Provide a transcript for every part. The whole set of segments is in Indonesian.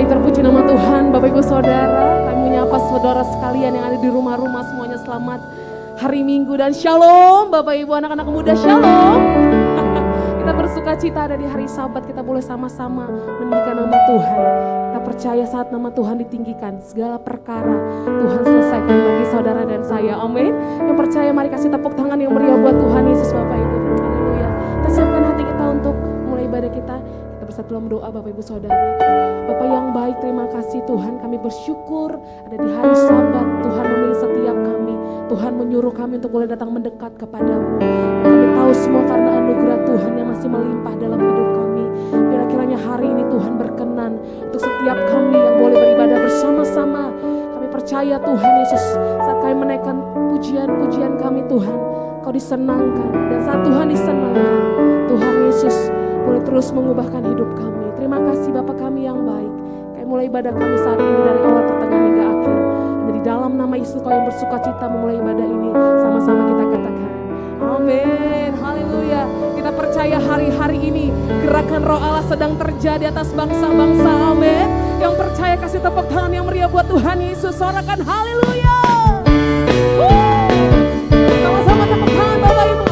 Terpuji nama Tuhan, Bapak Ibu Saudara. Kami menyapa saudara sekalian yang ada di rumah-rumah, semuanya selamat hari Minggu dan shalom. Bapak Ibu anak-anak muda, shalom. Kita bersuka cita ada di hari Sabat, kita boleh sama-sama meninggikan nama Tuhan. Kita percaya saat nama Tuhan ditinggikan, segala perkara Tuhan selesaikan bagi saudara dan saya. Amin. Yang percaya mari kasih tepuk tangan yang meriah buat Tuhan Yesus Bapak Ibu. Haleluya. Kita siapkan hati kita untuk mulai ibadah kita. Kita bersatu dalam doa Bapak Ibu Saudara. Bapak yang baik, terima kasih Tuhan, kami bersyukur ada di hari Sabat. Tuhan memilih setiap kami, Tuhan menyuruh kami untuk boleh datang mendekat kepadamu. Dan kami tahu semua karena anugerah Tuhan yang masih melimpah dalam hidup kami. Bila kiranya hari ini Tuhan berkenan untuk setiap kami yang boleh beribadah bersama-sama. Kami percaya Tuhan Yesus, saat kami menaikkan pujian-pujian kami Tuhan, Kau disenangkan. Dan saat Tuhan disenangkan, Tuhan Yesus boleh terus mengubahkan hidup kami. Terima kasih Bapa kami yang baik. Kami mulai ibadah kami saat ini dari awal pertengahan hingga akhir. Dan di dalam nama Yesus Kau yang bersuka cita memulai ibadah ini. Sama-sama kita katakan amin. Haleluya. Kita percaya hari-hari ini gerakan Roh Allah sedang terjadi atas bangsa-bangsa. Amin. Yang percaya kasih tepuk tangan yang meriah buat Tuhan Yesus. Sorakan haleluya. Sama-sama tepuk tangan Bapak Ibu.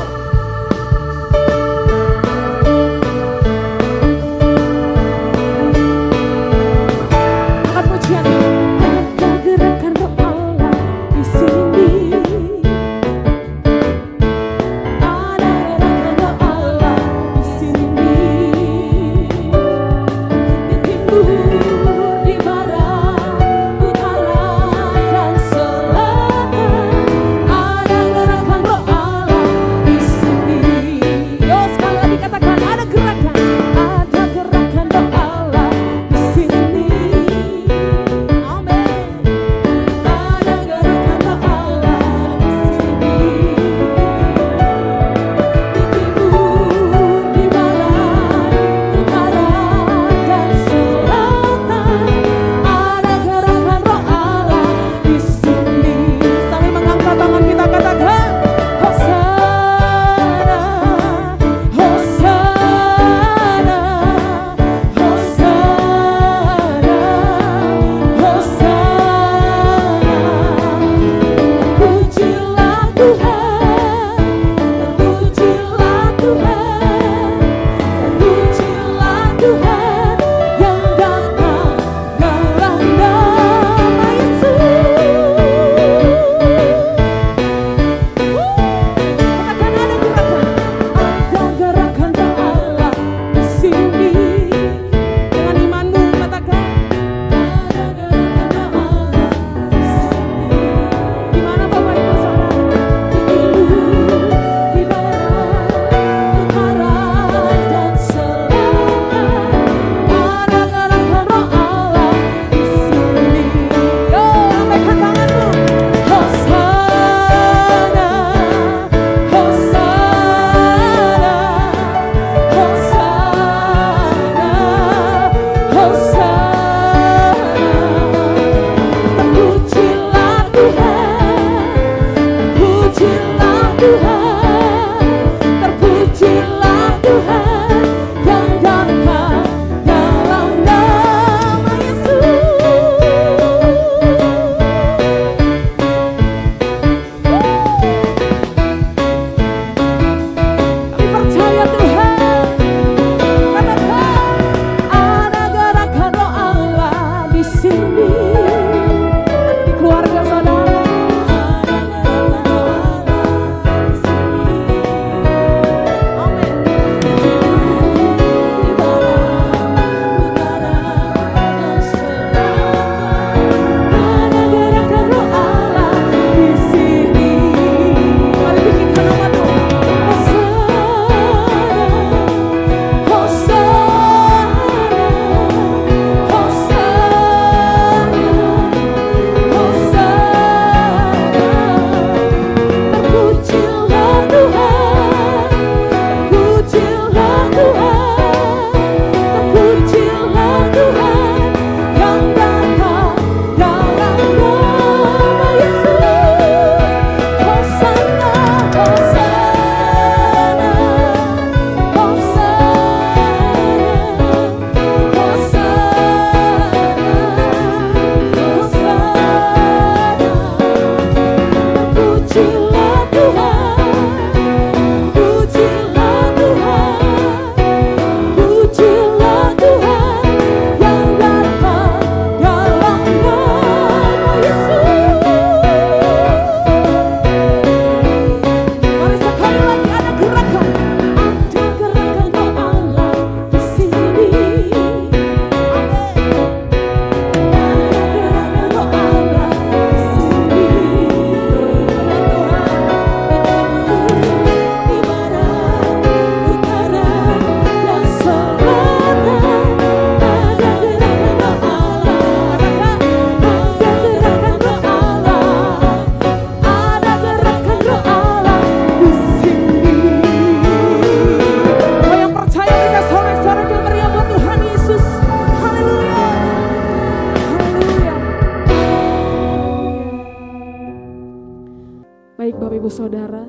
Ibu Saudara,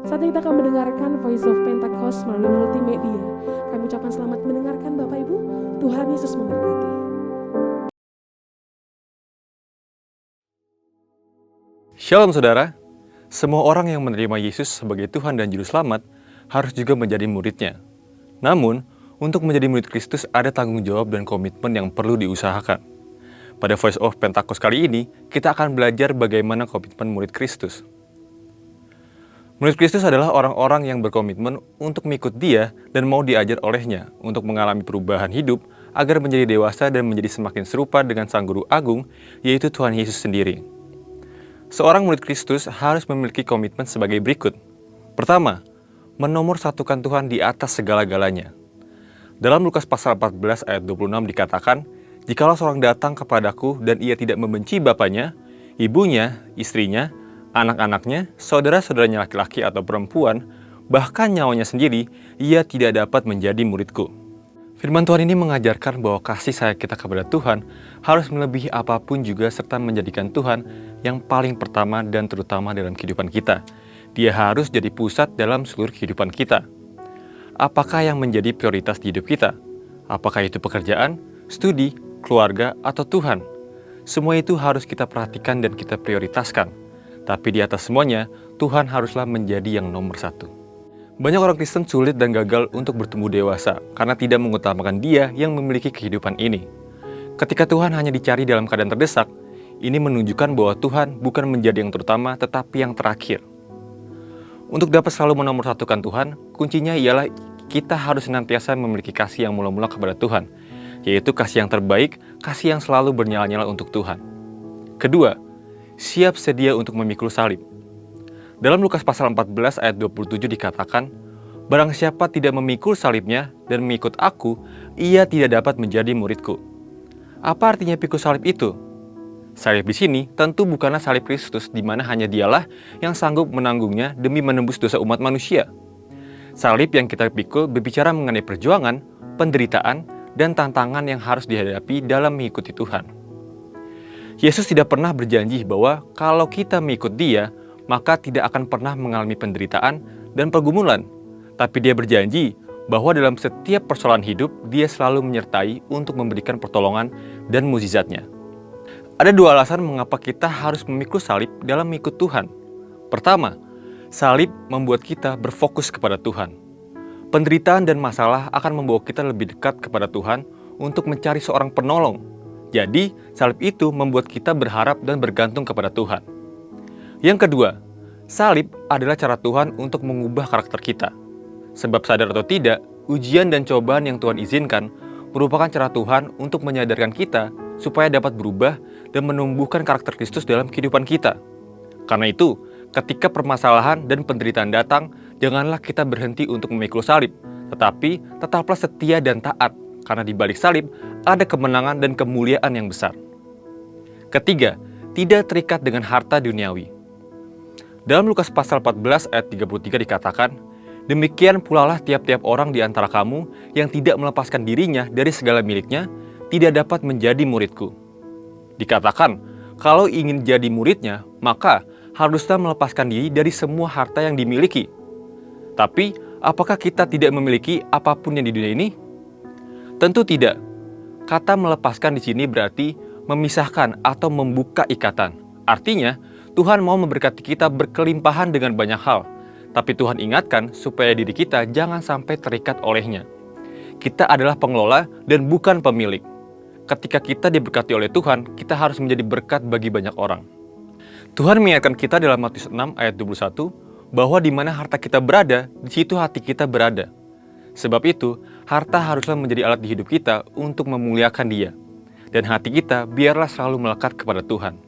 saat ini kita akan mendengarkan Voice of Pentecost melalui multimedia. Kami ucapkan selamat mendengarkan Bapak Ibu. Tuhan Yesus memberkati. Shalom saudara, semua orang yang menerima Yesus sebagai Tuhan dan Juru Selamat harus juga menjadi muridnya. Namun, untuk menjadi murid Kristus ada tanggung jawab dan komitmen yang perlu diusahakan. Pada Voice of Pentecost kali ini, kita akan belajar bagaimana komitmen murid Kristus. Murid Kristus adalah orang-orang yang berkomitmen untuk mengikut Dia dan mau diajar olehnya untuk mengalami perubahan hidup agar menjadi dewasa dan menjadi semakin serupa dengan Sang Guru Agung, yaitu Tuhan Yesus sendiri. Seorang murid Kristus harus memiliki komitmen sebagai berikut. Pertama, menomorsatukan Tuhan di atas segala-galanya. Dalam Lukas pasal 14 ayat 26 dikatakan, "Jikalau seorang datang kepadaku dan ia tidak membenci bapaknya, ibunya, istrinya, anak-anaknya, saudara-saudaranya laki-laki atau perempuan, bahkan nyawanya sendiri, ia tidak dapat menjadi muridku." Firman Tuhan ini mengajarkan bahwa kasih sayang kita kepada Tuhan harus melebihi apapun juga serta menjadikan Tuhan yang paling pertama dan terutama dalam kehidupan kita. Dia harus jadi pusat dalam seluruh kehidupan kita. Apakah yang menjadi prioritas di hidup kita? Apakah itu pekerjaan, studi, keluarga, atau Tuhan? Semua itu harus kita perhatikan dan kita prioritaskan. Tapi di atas semuanya, Tuhan haruslah menjadi yang nomor satu. Banyak orang Kristen sulit dan gagal untuk bertumbuh dewasa karena tidak mengutamakan Dia yang memiliki kehidupan ini. Ketika Tuhan hanya dicari dalam keadaan terdesak, ini menunjukkan bahwa Tuhan bukan menjadi yang terutama tetapi yang terakhir. Untuk dapat selalu menomorsatukan Tuhan, kuncinya ialah kita harus senantiasa memiliki kasih yang mula-mula kepada Tuhan, yaitu kasih yang terbaik, kasih yang selalu bernyala-nyala untuk Tuhan. Kedua, siap sedia untuk memikul salib. Dalam Lukas pasal 14 ayat 27 dikatakan, "Barang siapa tidak memikul salibnya dan mengikut aku, ia tidak dapat menjadi muridku." Apa artinya pikul salib itu? Salib di sini tentu bukanlah salib Kristus di mana hanya Dialah yang sanggup menanggungnya demi menembus dosa umat manusia. Salib yang kita pikul berbicara mengenai perjuangan, penderitaan, dan tantangan yang harus dihadapi dalam mengikuti Tuhan. Yesus tidak pernah berjanji bahwa kalau kita mengikut Dia, maka tidak akan pernah mengalami penderitaan dan pergumulan. Tapi Dia berjanji bahwa dalam setiap persoalan hidup, Dia selalu menyertai untuk memberikan pertolongan dan mukjizat-Nya. Ada dua alasan mengapa kita harus memikul salib dalam mengikut Tuhan. Pertama, salib membuat kita berfokus kepada Tuhan. Penderitaan dan masalah akan membawa kita lebih dekat kepada Tuhan untuk mencari seorang penolong. Jadi, salib itu membuat kita berharap dan bergantung kepada Tuhan. Yang kedua, salib adalah cara Tuhan untuk mengubah karakter kita. Sebab sadar atau tidak, ujian dan cobaan yang Tuhan izinkan merupakan cara Tuhan untuk menyadarkan kita supaya dapat berubah dan menumbuhkan karakter Kristus dalam kehidupan kita. Karena itu, ketika permasalahan dan penderitaan datang, janganlah kita berhenti untuk memikul salib, tetapi tetaplah setia dan taat, karena di balik salib ada kemenangan dan kemuliaan yang besar. Ketiga, tidak terikat dengan harta duniawi. Dalam Lukas pasal 14 ayat 33 dikatakan, "Demikian pulalah tiap-tiap orang di antara kamu yang tidak melepaskan dirinya dari segala miliknya, tidak dapat menjadi muridku." Dikatakan, kalau ingin jadi muridnya, maka haruslah melepaskan diri dari semua harta yang dimiliki. Tapi, apakah kita tidak memiliki apapun yang di dunia ini? Tentu tidak. Kata melepaskan di sini berarti memisahkan atau membuka ikatan. Artinya, Tuhan mau memberkati kita berkelimpahan dengan banyak hal. Tapi Tuhan ingatkan supaya diri kita jangan sampai terikat olehnya. Kita adalah pengelola dan bukan pemilik. Ketika kita diberkati oleh Tuhan, kita harus menjadi berkat bagi banyak orang. Tuhan mengingatkan kita dalam Matius 6 ayat 21 bahwa di mana harta kita berada, di situ hati kita berada. Sebab itu, harta haruslah menjadi alat di hidup kita untuk memuliakan Dia. Dan hati kita biarlah selalu melekat kepada Tuhan.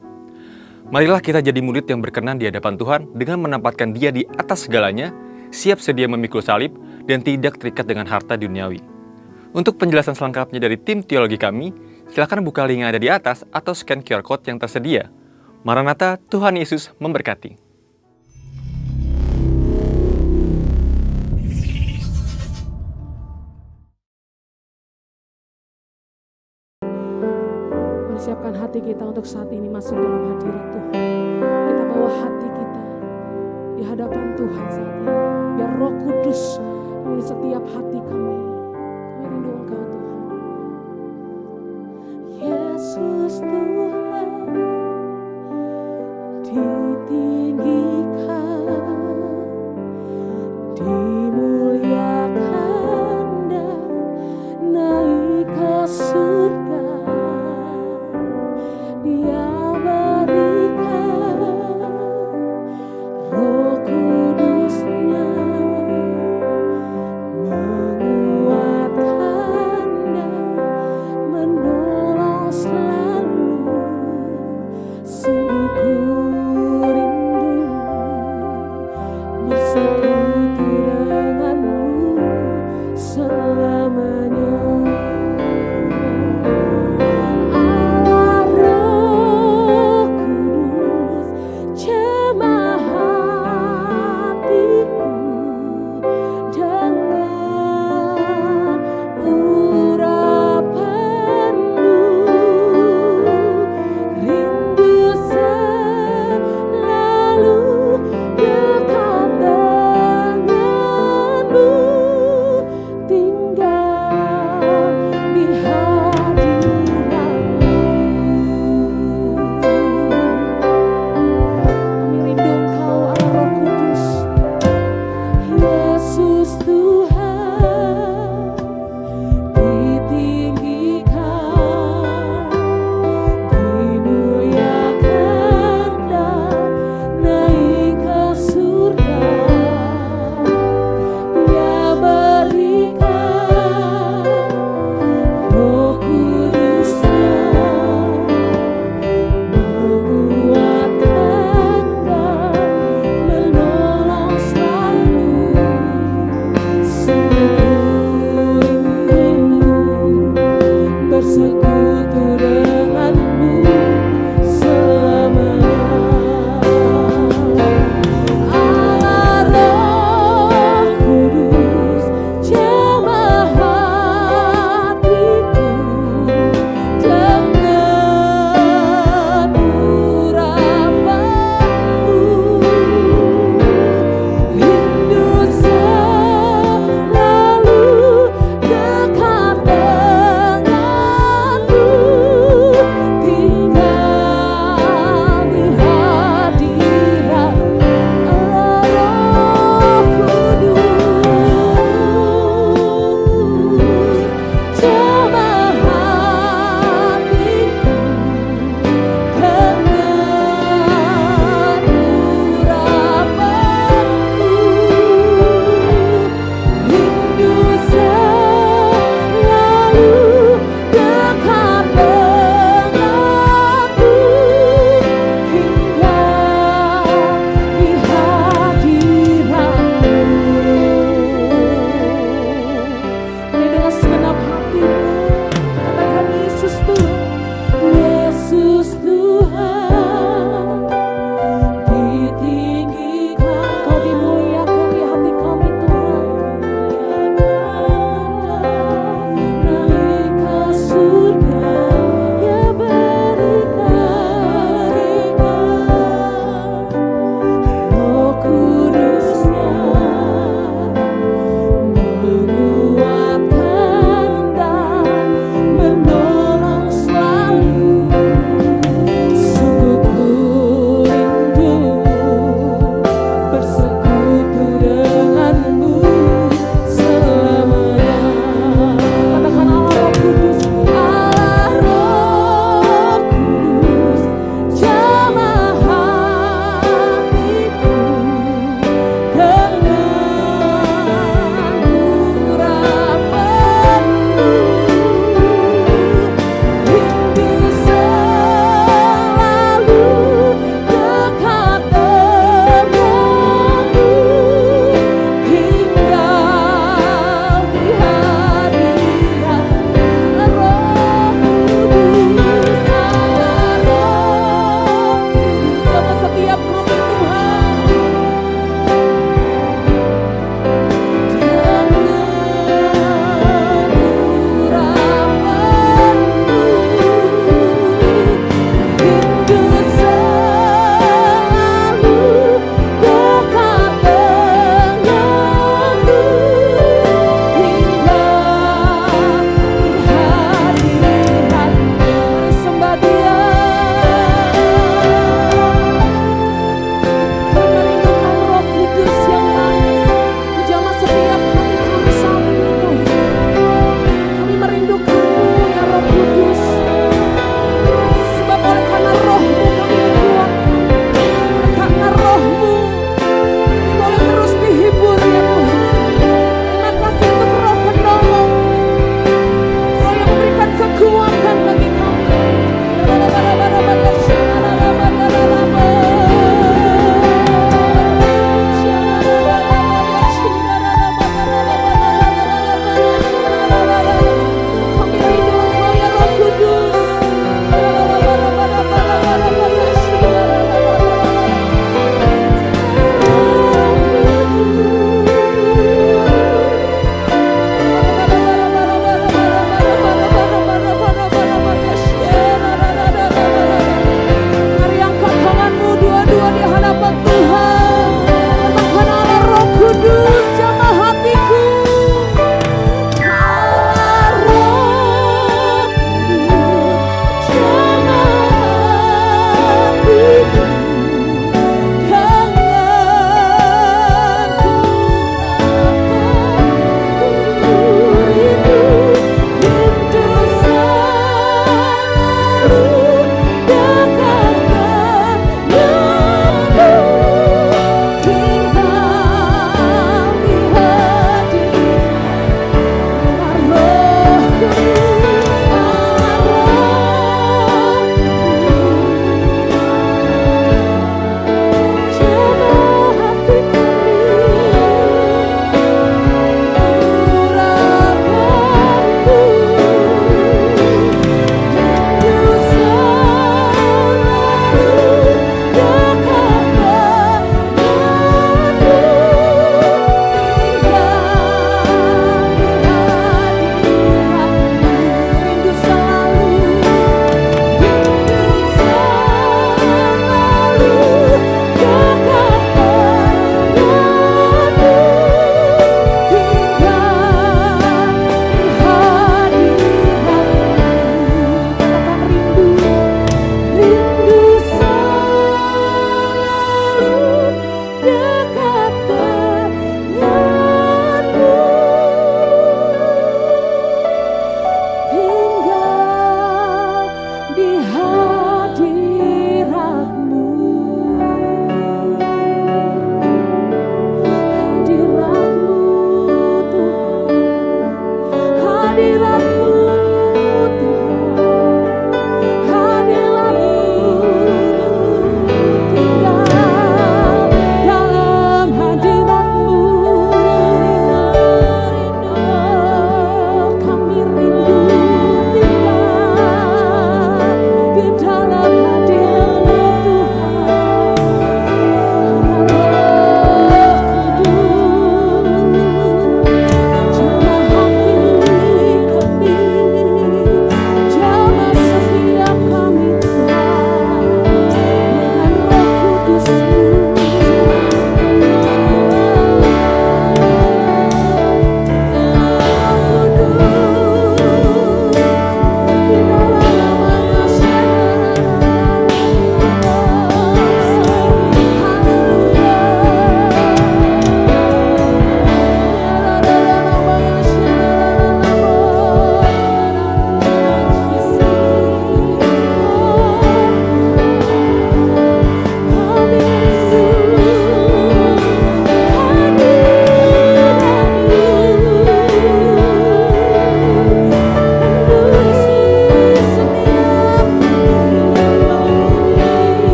Marilah kita jadi murid yang berkenan di hadapan Tuhan dengan menempatkan Dia di atas segalanya, siap sedia memikul salib, dan tidak terikat dengan harta duniawi. Untuk penjelasan selengkapnya dari tim teologi kami, silakan buka link yang ada di atas atau scan QR Code yang tersedia. Maranatha, Tuhan Yesus memberkati. Siapkan hati kita untuk saat ini masuk dalam hadirat Tuhan. Kita bawa hati kita di di hadapan Tuhan saat ini. Biar Roh Kudus memenuhi setiap hati kami. Kami rindu Engkau Tuhan. Yesus Tuhan ditinggikan, dimuliakan dan naik ke surga. Dia berikan Roh Kudus-Nya menguatkan dan menolong selalu. Sungguh ku rindu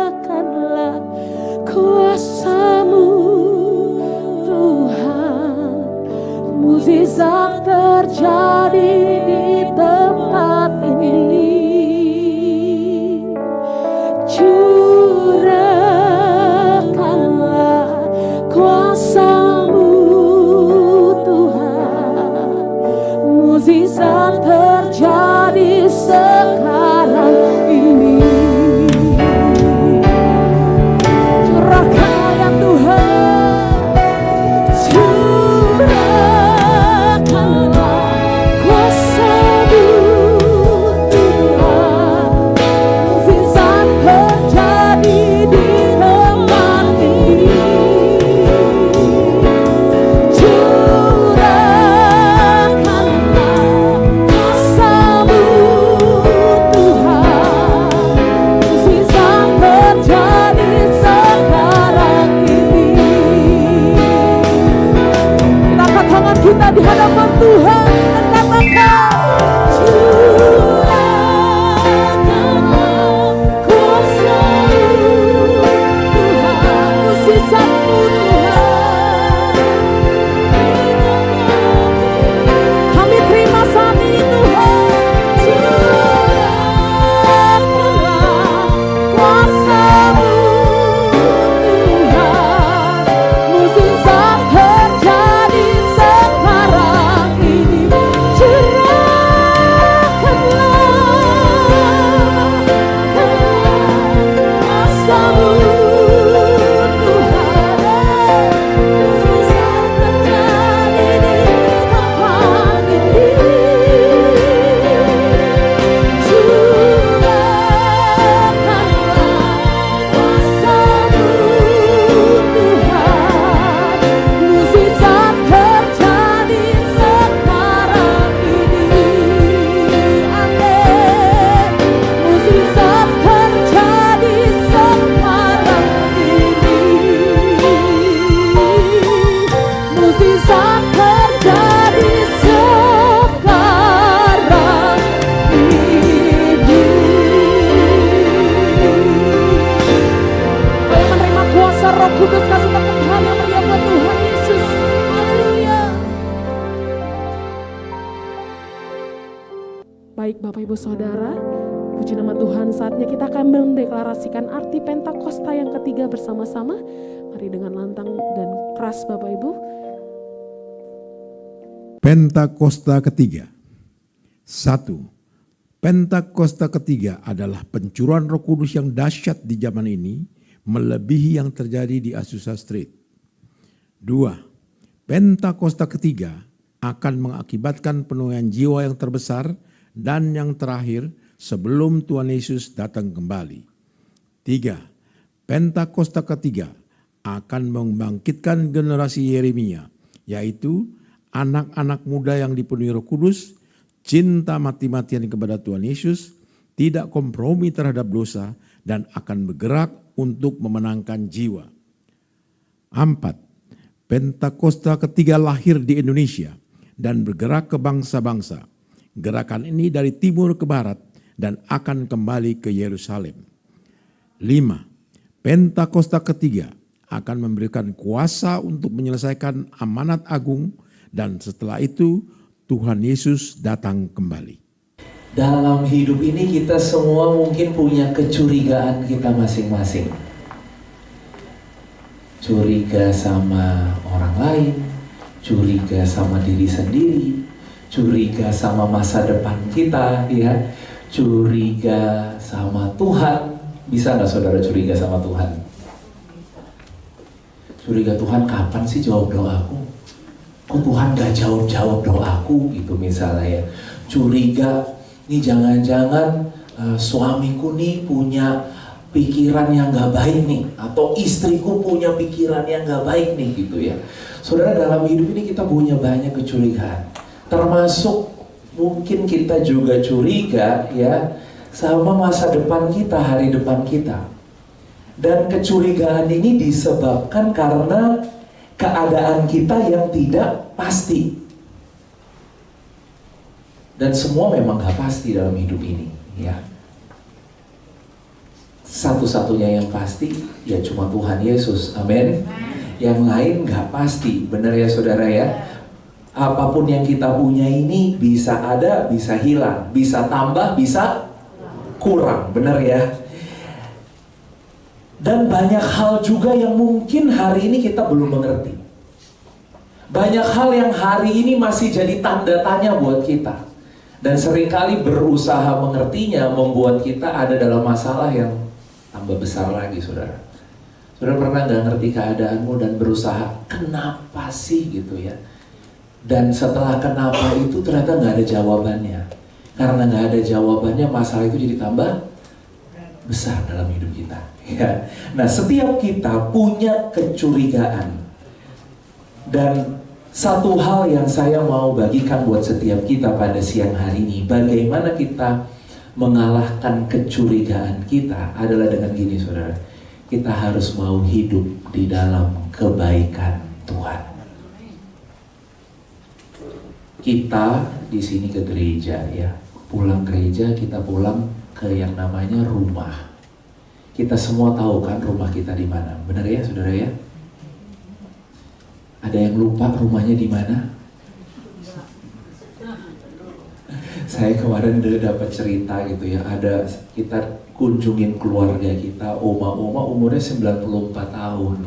Curahkanlah kuasa-Mu Tuhan, mukjizat terjadi di tempat ini. Curahkanlah kuasa-Mu Tuhan, mukjizat terjadi sekarang ini. Curahkan ya Tuhan, curahkanlah kuasa-Mu Tuhan, mukjizat terjadi di tempat ini. Curahkanlah kuasa-Mu Tuhan, mukjizat terjadi sekarang ini. Kita angkat tangan kita di hadapan Tuhan dan katakan, curahkanlah kuasa-Mu Tuhan, mukjizat-Mu Tuhan. Kami terima saat ini Tuhan. Curahkanlah kuasa-Mu Tuhan, mukjizat terjadi sekarang ini. Curahkanlah Kudus, kasih tepuk tangan yang meriah buat Tuhan Yesus. Haleluya. Baik Bapak Ibu Saudara, puji nama Tuhan, saatnya kita akan mendeklarasikan arti Pentakosta yang ketiga bersama-sama. Mari dengan lantang dan keras Bapak Ibu. Pentakosta ketiga. 1. Pentakosta ketiga adalah pencurahan Roh Kudus yang dahsyat di zaman ini, melebihi yang terjadi di Azusa Street. 2. Pentakosta ketiga akan mengakibatkan penuaian jiwa yang terbesar dan yang terakhir sebelum Tuhan Yesus datang kembali. 3. Pentakosta ketiga akan membangkitkan generasi Yeremia, yaitu anak-anak muda yang dipenuhi Roh Kudus, cinta mati-matian kepada Tuhan Yesus, tidak kompromi terhadap dosa, dan akan bergerak untuk memenangkan jiwa. 4. Pentakosta ketiga lahir di Indonesia dan bergerak ke bangsa-bangsa. Gerakan ini dari timur ke barat dan akan kembali ke Yerusalem. 5. Pentakosta ketiga akan memberikan kuasa untuk menyelesaikan amanat agung dan setelah itu Tuhan Yesus datang kembali. Dalam hidup ini kita semua mungkin punya kecurigaan kita masing-masing. Curiga sama orang lain, curiga sama diri sendiri, curiga sama masa depan kita, ya, curiga sama Tuhan. Bisa nggak saudara curiga sama Tuhan? Curiga, Tuhan kapan sih jawab doaku? Kok Tuhan gak jawab doaku gitu misalnya ya. Curiga, nih jangan-jangan suamiku nih punya pikiran yang gak baik nih, atau istriku punya pikiran yang gak baik nih gitu ya. Saudara, dalam hidup ini kita punya banyak kecurigaan, termasuk mungkin kita juga curiga ya sama masa depan kita, hari depan kita. Dan kecurigaan ini disebabkan karena keadaan kita yang tidak pasti. Dan semua memang gak pasti dalam hidup ini, ya. Satu-satunya yang pasti ya cuma Tuhan Yesus, amin. Yang lain gak pasti, benar ya saudara ya. Apapun yang kita punya ini bisa ada, bisa hilang, bisa tambah, bisa kurang, benar ya. Dan banyak hal juga yang mungkin hari ini kita belum mengerti. Banyak hal yang hari ini masih jadi tanda tanya buat kita. Dan seringkali berusaha mengertinya membuat kita ada dalam masalah yang tambah besar lagi, saudara. Saudara pernah gak ngerti keadaanmu dan berusaha, kenapa sih gitu ya. Dan setelah kenapa itu ternyata gak ada jawabannya. Karena gak ada jawabannya, masalah itu jadi tambah besar dalam hidup kita. Ya. Nah, setiap kita punya kecurigaan. Dan satu hal yang saya mau bagikan buat setiap kita pada siang hari ini, bagaimana kita mengalahkan kecurigaan kita adalah dengan gini, saudara. Kita harus mau hidup di dalam kebaikan Tuhan. Kita di sini ke gereja ya, pulang gereja kita pulang ke yang namanya rumah. Kita semua tahu kan rumah kita di mana, benar ya saudara ya? Ada yang lupa rumahnya di mana? Saya kemarin dapat cerita gitu ya, ada kita kunjungin keluarga kita, oma umurnya 94 tahun.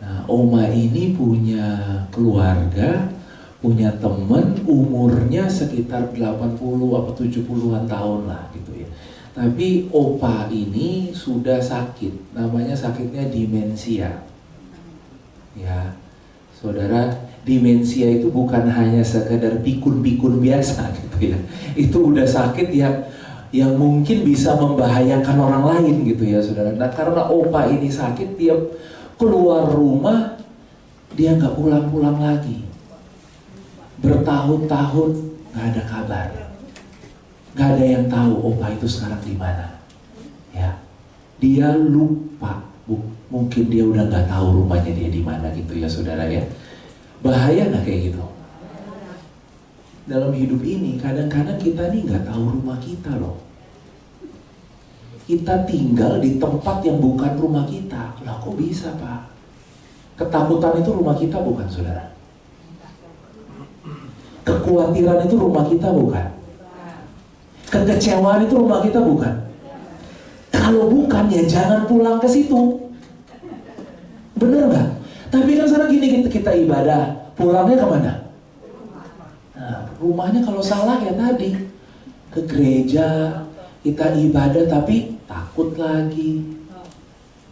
Nah, oma ini punya keluarga, punya teman umurnya sekitar 80 atau 70-an tahun lah gitu ya. Tapi opa ini sudah sakit, namanya sakitnya demensia. Ya, saudara, demensia itu bukan hanya sekedar pikun-pikun biasa gitu ya. Itu udah sakit yang mungkin bisa membahayakan orang lain gitu ya saudara. Nah karena opa ini sakit, dia keluar rumah, dia nggak pulang-pulang lagi. Bertahun-tahun nggak ada kabar. Nggak ada yang tahu opa itu sekarang di mana. Ya, dia lupa. Mungkin dia udah nggak tahu rumahnya dia di mana gitu ya saudara ya. Bahaya nggak kayak gitu? Dalam hidup ini kadang-kadang kita nih nggak tahu rumah kita loh. Kita tinggal di tempat yang bukan rumah kita. Lah kok bisa Pak? Ketakutan itu rumah kita bukan saudara? Kekhawatiran itu rumah kita bukan? Kekecewaan itu rumah kita bukan? Kalau bukan ya jangan pulang ke situ. Bener nggak? Tapi kan sekarang gini, kita ibadah, pulangnya kemana? Nah, rumahnya kalau salah ya tadi ke gereja, kita ibadah tapi takut lagi,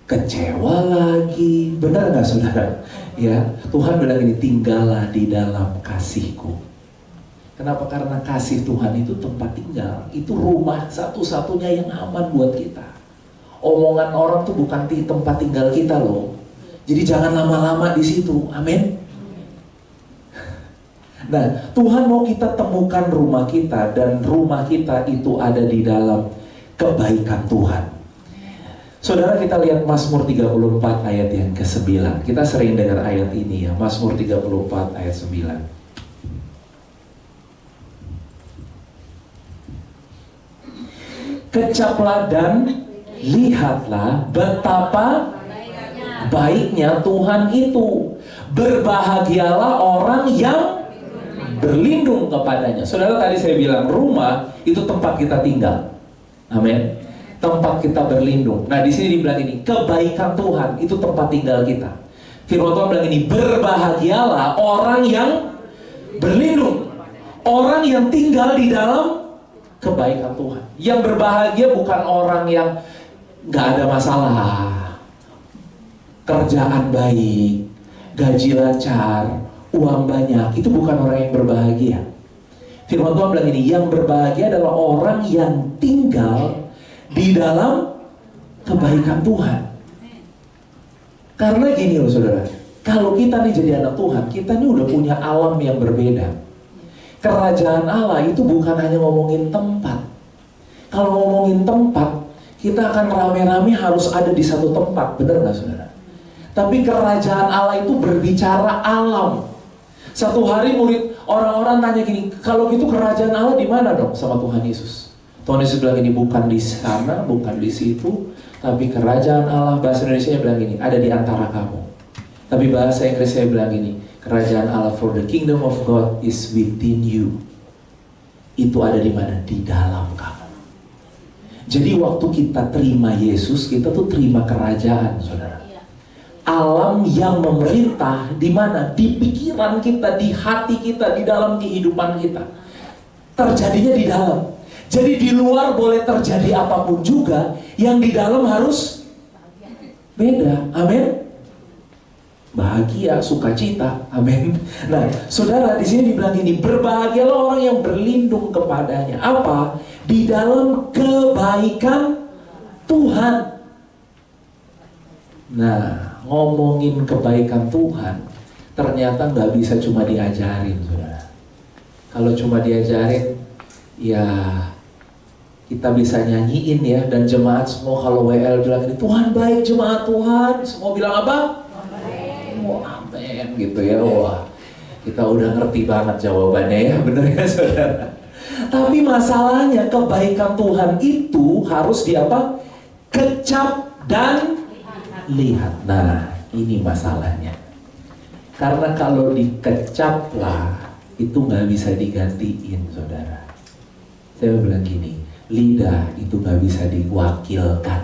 kecewa lagi. Benar nggak saudara? Ya, Tuhan bilang ini, tinggallah di dalam kasihku. Kenapa? Karena kasih Tuhan itu tempat tinggal. Itu rumah satu-satunya yang aman buat kita. Omongan orang tuh bukan di tempat tinggal kita loh. Jadi jangan lama-lama di situ. Amin. Nah, Tuhan mau kita temukan rumah kita, dan rumah kita itu ada di dalam kebaikan Tuhan. Saudara, kita lihat Mazmur 34 ayat yang ke-9. Kita sering dengar ayat ini ya, Mazmur 34 ayat 9. Kecaplah dan lihatlah betapa baiknya Tuhan itu. Berbahagialah orang yang berlindung kepadanya. Saudara, tadi saya bilang rumah itu tempat kita tinggal. Amin. Tempat kita berlindung. Nah, di sini dibilang ini, kebaikan Tuhan itu tempat tinggal kita. Firman Tuhan bilang ini, berbahagialah orang yang berlindung, orang yang tinggal di dalam kebaikan Tuhan. Yang berbahagia bukan orang yang gak ada masalah, kerjaan baik, gaji lancar, uang banyak. Itu bukan orang yang berbahagia. Firman Tuhan bilang ini, yang berbahagia adalah orang yang tinggal di dalam kebaikan Tuhan. Karena gini loh saudara, kalau kita nih jadi anak Tuhan, kita nih udah punya alam yang berbeda. Kerajaan Allah itu bukan hanya ngomongin tempat. Kalau ngomongin tempat, Kita akan rame-rame harus ada di satu tempat, benar nggak saudara? Tapi kerajaan Allah itu berbicara alam. Satu hari murid orang-orang tanya gini, kalau gitu kerajaan Allah di mana dong sama Tuhan Yesus? Tuhan Yesus bilang gini, bukan di sana, bukan di situ, tapi kerajaan Allah, bahasa Indonesia bilang gini, ada di antara kamu. Tapi bahasa Inggris saya bilang gini, kerajaan Allah, for the kingdom of God is within you. Itu ada di mana? Di dalam kamu. Jadi waktu kita terima Yesus, kita tuh terima kerajaan, saudara. Alam yang memerintah di mana? Di pikiran kita, di hati kita, di dalam kehidupan kita. Terjadinya di dalam. Jadi di luar boleh terjadi apapun juga, yang di dalam harus beda. Amin. Bahagia, sukacita. Amin. Nah, saudara, di sini dibilang gini, berbahagialah orang yang berlindung kepadanya. Apa? Di dalam kebaikan Tuhan. Nah, ngomongin kebaikan Tuhan, ternyata nggak bisa cuma diajarin, saudara. Kalau cuma diajarin, ya kita bisa nyanyiin ya, dan jemaat semua kalau WL bilang ini, Tuhan baik jemaat Tuhan, semua bilang apa? Oh, amin gitu ya. Wah, kita udah ngerti banget jawabannya ya, bener ya saudara. Tapi masalahnya kebaikan Tuhan itu harus di apa? Kecap dan lihat. Nah, ini masalahnya. Karena kalau dikecap lah, itu nggak bisa digantiin, saudara. Saya bilang gini, lidah itu nggak bisa diwakilkan.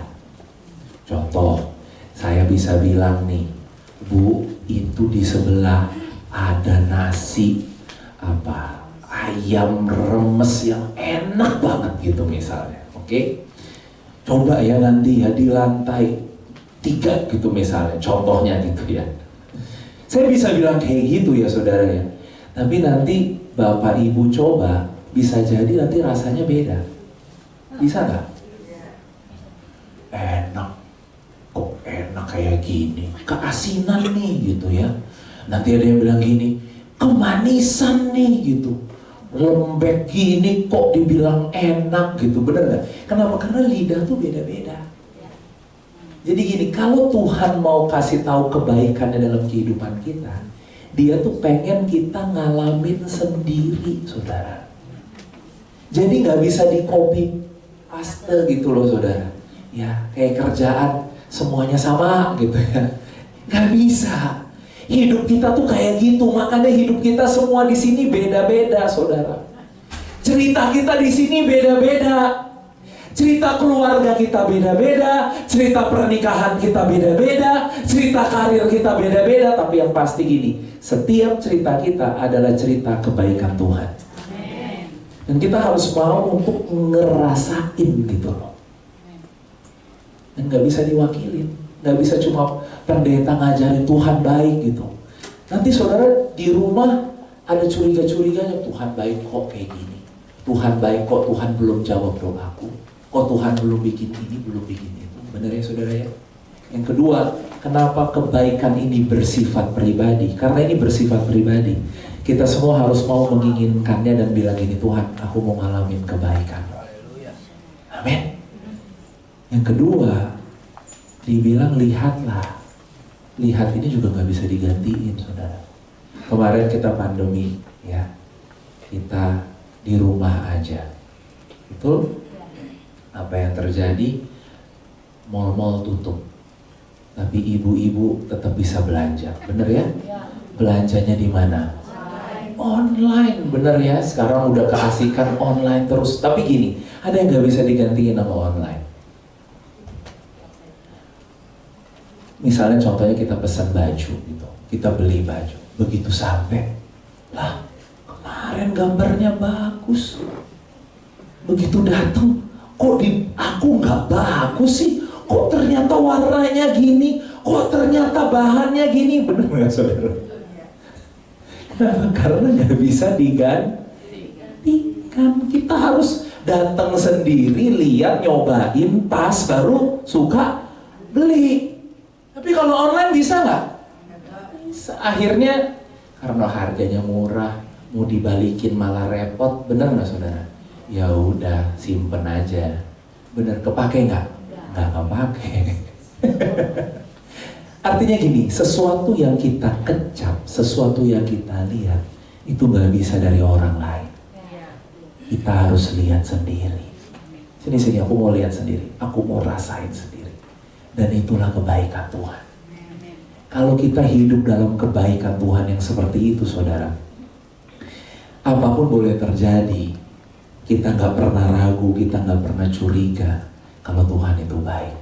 Contoh, saya bisa bilang nih, Bu, itu di sebelah ada nasi ayam remes yang enak banget gitu misalnya. Oke? Coba ya nanti ya di lantai 3 gitu misalnya, contohnya gitu ya. Saya bisa bilang kayak gitu ya saudara ya. Tapi nanti Bapak Ibu coba, bisa jadi nanti rasanya beda. Bisa nggak? Enak. Kok enak kayak gini? Keasinan nih gitu ya. Nanti ada yang bilang gini, kemanisan nih gitu. Lembek gini kok dibilang enak gitu, bener nggak? Kenapa? Karena lidah tuh beda-beda. Jadi gini, kalau Tuhan mau kasih tahu kebaikannya dalam kehidupan kita, Dia tuh pengen kita ngalamin sendiri, saudara. Jadi nggak bisa di copy paste gitu loh, saudara. Ya, kayak kerjaan semuanya sama gitu ya. Nggak bisa. Hidup kita tuh kayak gitu, makanya hidup kita semua di sini beda-beda, saudara. Cerita kita di sini beda-beda. Cerita keluarga kita beda-beda, cerita pernikahan kita beda-beda, cerita karir kita beda-beda, tapi yang pasti gini, setiap cerita kita adalah cerita kebaikan Tuhan. Dan kita harus mau untuk ngerasain gitu loh. Dan gak bisa diwakilin, gak bisa cuma pendeta ngajarin Tuhan baik gitu. Nanti saudara di rumah ada curiga-curiganya, Tuhan baik kok kayak gini, Tuhan baik kok, Tuhan belum jawab doaku, kok Tuhan belum bikin ini, belum bikin itu. Benar ya saudara ya? Yang kedua, kenapa kebaikan ini bersifat pribadi? Karena ini bersifat pribadi. Kita semua harus mau menginginkannya dan bilang gini, Tuhan, aku mau ngalamin kebaikan. Amin. Yang kedua, dibilang lihatlah. Lihat ini juga gak bisa digantiin, saudara. Kemarin kita pandemi, ya, kita di rumah aja. Betul? Apa yang terjadi? Mal-mal tutup. Tapi ibu-ibu tetap bisa belanja, bener ya? Belanjanya di mana? Online, bener ya? Sekarang udah keasikan online terus. Tapi gini, ada yang gak bisa digantiin sama online. Misalnya contohnya kita pesan baju gitu, kita beli baju, begitu sampai, lah kemarin gambarnya bagus, begitu datang, kok di aku nggak bagus sih, kok ternyata warnanya gini, kok ternyata bahannya gini, bener nggak saudara? Kenapa? Karena nggak bisa digantikan, kita harus datang sendiri, lihat, nyobain, pas baru suka beli. Tapi kalau online bisa nggak? Bisa. Akhirnya karena harganya murah, mau dibalikin malah repot, bener nggak saudara? Ya udah simpen aja. Bener, kepake nggak? nggak kepake. Artinya gini, sesuatu yang kita kecap, sesuatu yang kita lihat, itu nggak bisa dari orang lain. Kita harus lihat sendiri. Sini, aku mau lihat sendiri, aku mau rasain sendiri. Dan itulah kebaikan Tuhan. Kalau kita hidup dalam kebaikan Tuhan yang seperti itu, saudara, apapun boleh terjadi, kita nggak pernah ragu, kita nggak pernah curiga kalau Tuhan itu baik.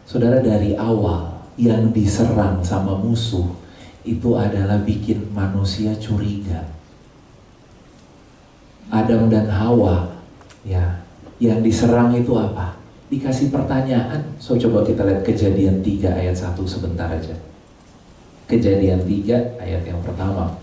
Saudara, dari awal yang diserang sama musuh itu adalah bikin manusia curiga. Adam dan Hawa, ya, yang diserang itu apa? Dikasih pertanyaan. So coba kita lihat Kejadian 3 ayat 1 sebentar aja. Kejadian 3 ayat yang pertama.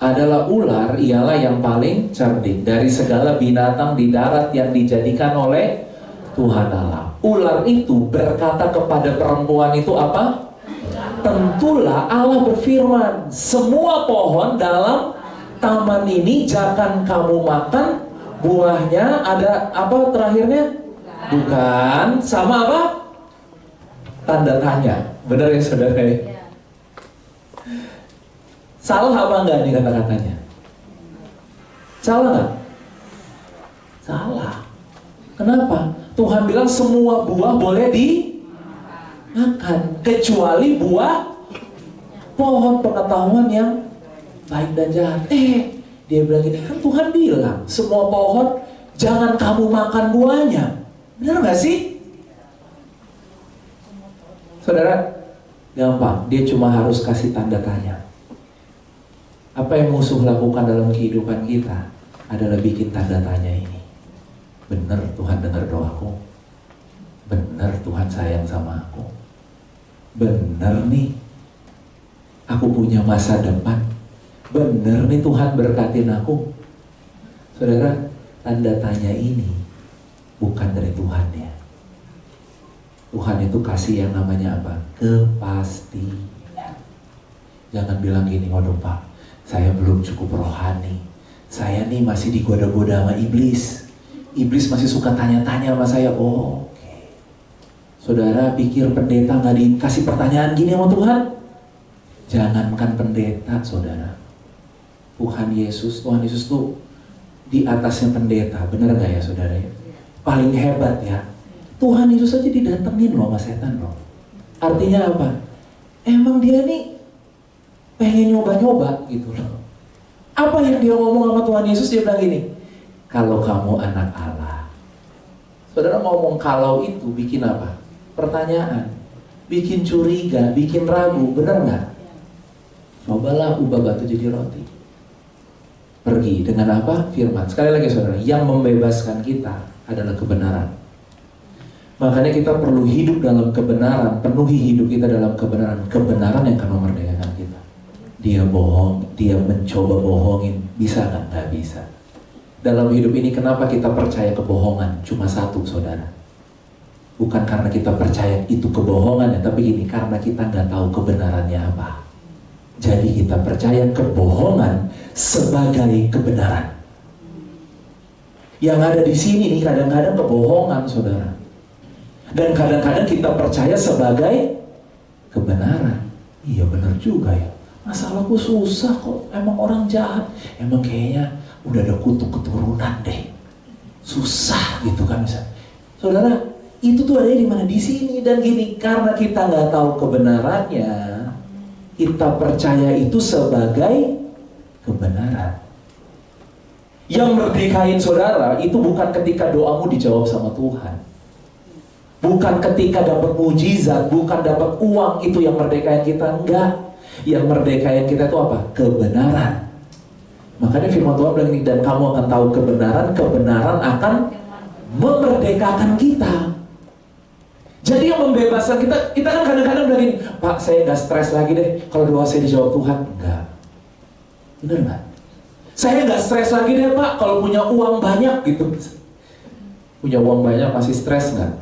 Adalah ular, ialah yang paling cerdik dari segala binatang di darat yang dijadikan oleh Tuhan Allah. Ular itu berkata kepada perempuan itu apa? Tentulah Allah berfirman, semua pohon dalam taman ini jangan kamu makan buahnya. Ada apa terakhirnya? Bukan, sama apa? Tanda tanya. Benar ya saudara? Salah apa enggak nih kata-katanya? Salah enggak? Salah. Kenapa? Tuhan bilang semua buah boleh dimakan, kecuali buah pohon pengetahuan yang baik dan jahat. Dia bilang gini, kan Tuhan bilang semua pohon jangan kamu makan buahnya. Benar gak sih? Saudara, gampang. Dia cuma harus kasih tanda tanya. Apa yang musuh lakukan dalam kehidupan kita adalah bikin tanda tanya ini. Benar Tuhan dengar doaku? Benar Tuhan sayang sama aku? Benar nih aku punya masa depan? Benar nih Tuhan berkatin aku? Saudara, tanda tanya ini bukan dari Tuhan ya. Tuhan itu kasih yang namanya apa? Kepastian. Jangan bilang gini, waduh Pak, saya belum cukup rohani. Saya nih masih digoda-goda sama iblis. Iblis masih suka tanya-tanya sama saya. Oke. Saudara pikir pendeta gak dikasih pertanyaan gini sama Tuhan? Jangankan pendeta, saudara. Tuhan Yesus tuh di atasnya pendeta. Benar gak ya saudara? Paling hebat ya. Tuhan Yesus aja didatengin loh sama setan loh. Artinya apa? Emang dia nih pengen nyoba-nyoba gitu loh. Apa yang dia ngomong sama Tuhan Yesus? Dia bilang gini, kalau kamu anak Allah. Saudara ngomong kalau itu bikin apa? Pertanyaan, bikin curiga, bikin ragu. Benar nggak? Cobalah ubah batu jadi roti. Pergi dengan apa? Firman. Sekali lagi saudara, yang membebaskan kita adalah kebenaran. Makanya kita perlu hidup dalam kebenaran, penuhi hidup kita dalam kebenaran. Kebenaran yang akan memerdekakan kita. Dia bohong, dia mencoba bohongin, bisa kan? Nggak bisa. Dalam hidup ini kenapa kita percaya kebohongan? Cuma satu saudara. Bukan karena kita percaya itu kebohongan ya, tapi gini, karena kita nggak tahu kebenarannya apa. Jadi kita percaya kebohongan sebagai kebenaran. Yang ada di sini nih kadang-kadang kebohongan saudara. Dan kadang-kadang kita percaya sebagai kebenaran. Iya benar juga ya. Masalahku susah kok, emang orang jahat. Emang kayaknya udah ada kutuk keturunan deh. Susah gitu kan misalnya. Saudara, itu tuh adanya di mana? Di sini. Dan gini, karena kita nggak tahu kebenarannya, kita percaya itu sebagai kebenaran. Yang merdekain saudara itu bukan ketika doamu dijawab sama Tuhan. Bukan ketika dapat mujizat, bukan dapat uang itu yang merdekain kita, enggak. Yang merdekain kita itu apa? Kebenaran. Makanya firman Tuhan bilang ini, dan kamu akan tahu kebenaran, kebenaran akan memerdekakan kita. Jadi yang membebaskan kita kan kadang-kadang bilang ini, Pak saya gak stres lagi deh kalau doa saya dijawab Tuhan. Enggak. Bener gak? Saya gak stres lagi deh Pak kalau punya uang banyak gitu. Punya uang banyak masih stres gak?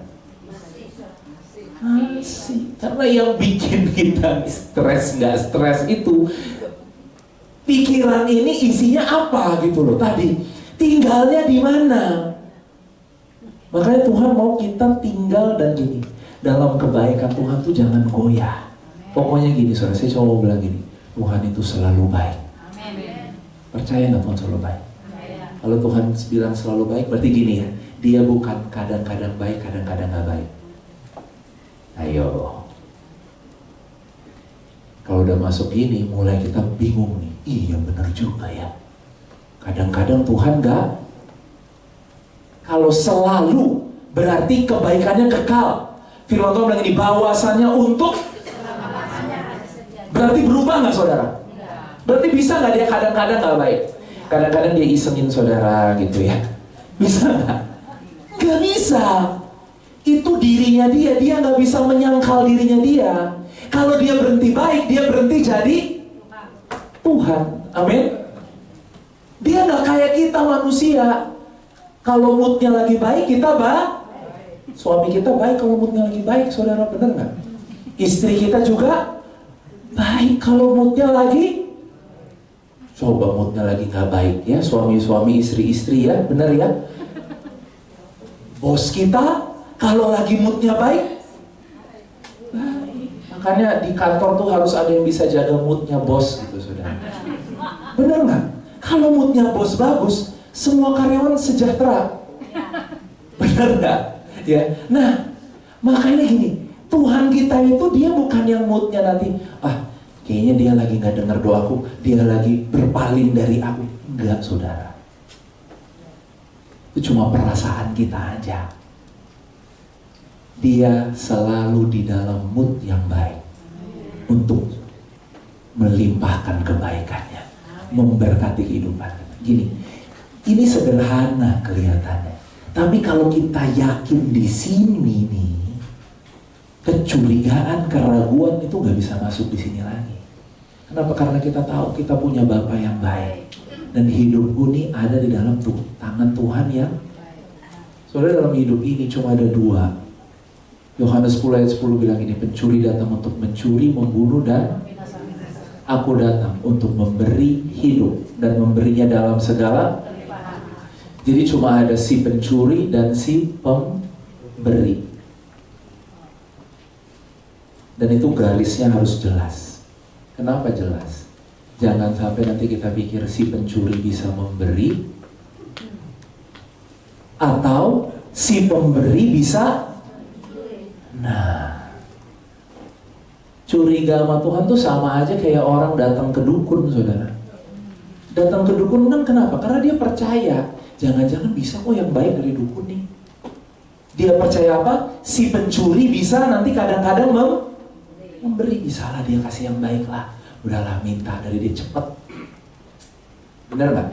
Masih. Karena yang bikin kita stres gak stres itu pikiran ini isinya apa gitu loh. Tadi tinggalnya di mana? Makanya Tuhan mau kita tinggal dan gini, dalam kebaikan Tuhan tuh jangan goyah. Pokoknya gini saudara, saya cuma mau bilang gini, Tuhan itu selalu baik. Percaya nggak Tuhan selalu baik? Kalau Tuhan bilang selalu baik, berarti gini ya, Dia bukan kadang-kadang baik, kadang-kadang nggak baik. Ayo. Kalau udah masuk gini, mulai kita bingung nih. Iya benar juga ya. Kadang-kadang Tuhan nggak. Kalau selalu, berarti kebaikannya kekal. Firman Tuhan bilang ini, bahwasannya untuk. Berarti berubah nggak saudara? Berarti bisa nggak dia kadang-kadang nggak baik? Kadang-kadang dia isengin saudara gitu ya. Bisa nggak? Nggak bisa. Itu dirinya dia nggak bisa menyangkal dirinya dia. Kalau dia berhenti baik, dia berhenti jadi Tuhan. Amin. Dia nggak kayak kita manusia. Kalau moodnya lagi baik, kita suami kita baik kalau moodnya lagi baik, saudara, benar nggak? Istri kita juga baik kalau moodnya lagi. Coba moodnya lagi nggak baik ya, suami-suami, istri-istri ya, benar ya. Bos kita kalau lagi moodnya baik, makanya di kantor tuh harus ada yang bisa jaga moodnya bos gitu, saudara. Benar nggak? Kalau moodnya bos bagus, semua karyawan sejahtera. Benar nggak? Ya. Nah, makanya gini, Tuhan kita itu dia bukan yang moodnya nanti, kayaknya dia lagi nggak dengar doaku, dia lagi berpaling dari aku. Enggak, saudara. Itu cuma perasaan kita aja. Dia selalu di dalam mood yang baik untuk melimpahkan kebaikannya, memberkati kehidupan kita. Gini, ini sederhana kelihatannya, tapi kalau kita yakin di sini nih, kecurigaan, keraguan itu nggak bisa masuk di sini lagi. Kenapa? Karena kita tahu kita punya Bapa yang baik dan hidupku nih ada di dalam tangan Tuhan yang. Saudara, dalam hidup ini cuma ada dua. Yohanes 10 ayat 10 bilang ini, pencuri datang untuk mencuri, membunuh, dan aku datang untuk memberi hidup dan memberinya dalam segala. Jadi cuma ada si pencuri dan si pemberi. Dan itu garisnya harus jelas. Kenapa jelas? Jangan sampai nanti kita pikir si pencuri bisa memberi atau si pemberi bisa. Nah, curiga sama Tuhan tuh sama aja kayak orang datang ke dukun, saudara. Datang ke dukun kan kenapa? Karena dia percaya, jangan-jangan bisa kok yang baik dari dukun nih. Dia percaya apa? Si pencuri bisa nanti kadang-kadang memberi. Bisa lah dia kasih yang baik lah. Udahlah, minta dari dia cepet. Benar nggak?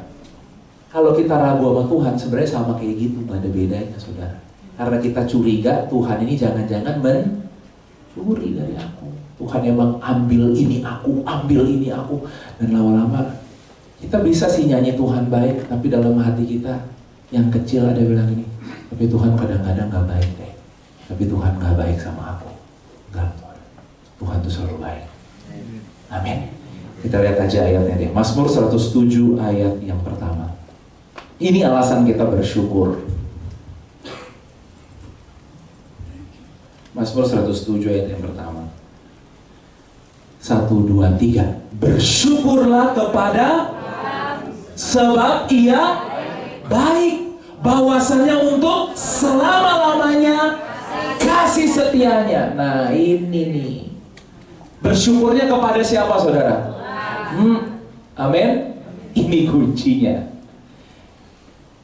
Kalau kita ragu sama Tuhan, sebenarnya sama kayak gitu, nggak ada bedanya, saudara. Karena kita curiga, Tuhan ini jangan-jangan mencuri dari aku. Tuhan emang ambil ini aku, dan lama-lama kita bisa sih nyanyi Tuhan baik, tapi dalam hati kita yang kecil ada bilang ini, tapi Tuhan kadang-kadang nggak baik deh. Tapi Tuhan nggak baik sama aku. Enggak, Tuhan tuh selalu baik. Amin. Kita lihat aja ayatnya deh. Mazmur 107 ayat yang pertama. Ini alasan kita bersyukur. Mazmur 107 ayat yang pertama. 1, 2, 3. Bersyukurlah kepada sebab Ia baik, bahwasanya untuk selama-lamanya kasih setianya. Nah ini nih, bersyukurnya kepada siapa, saudara? Amin. Ini kuncinya.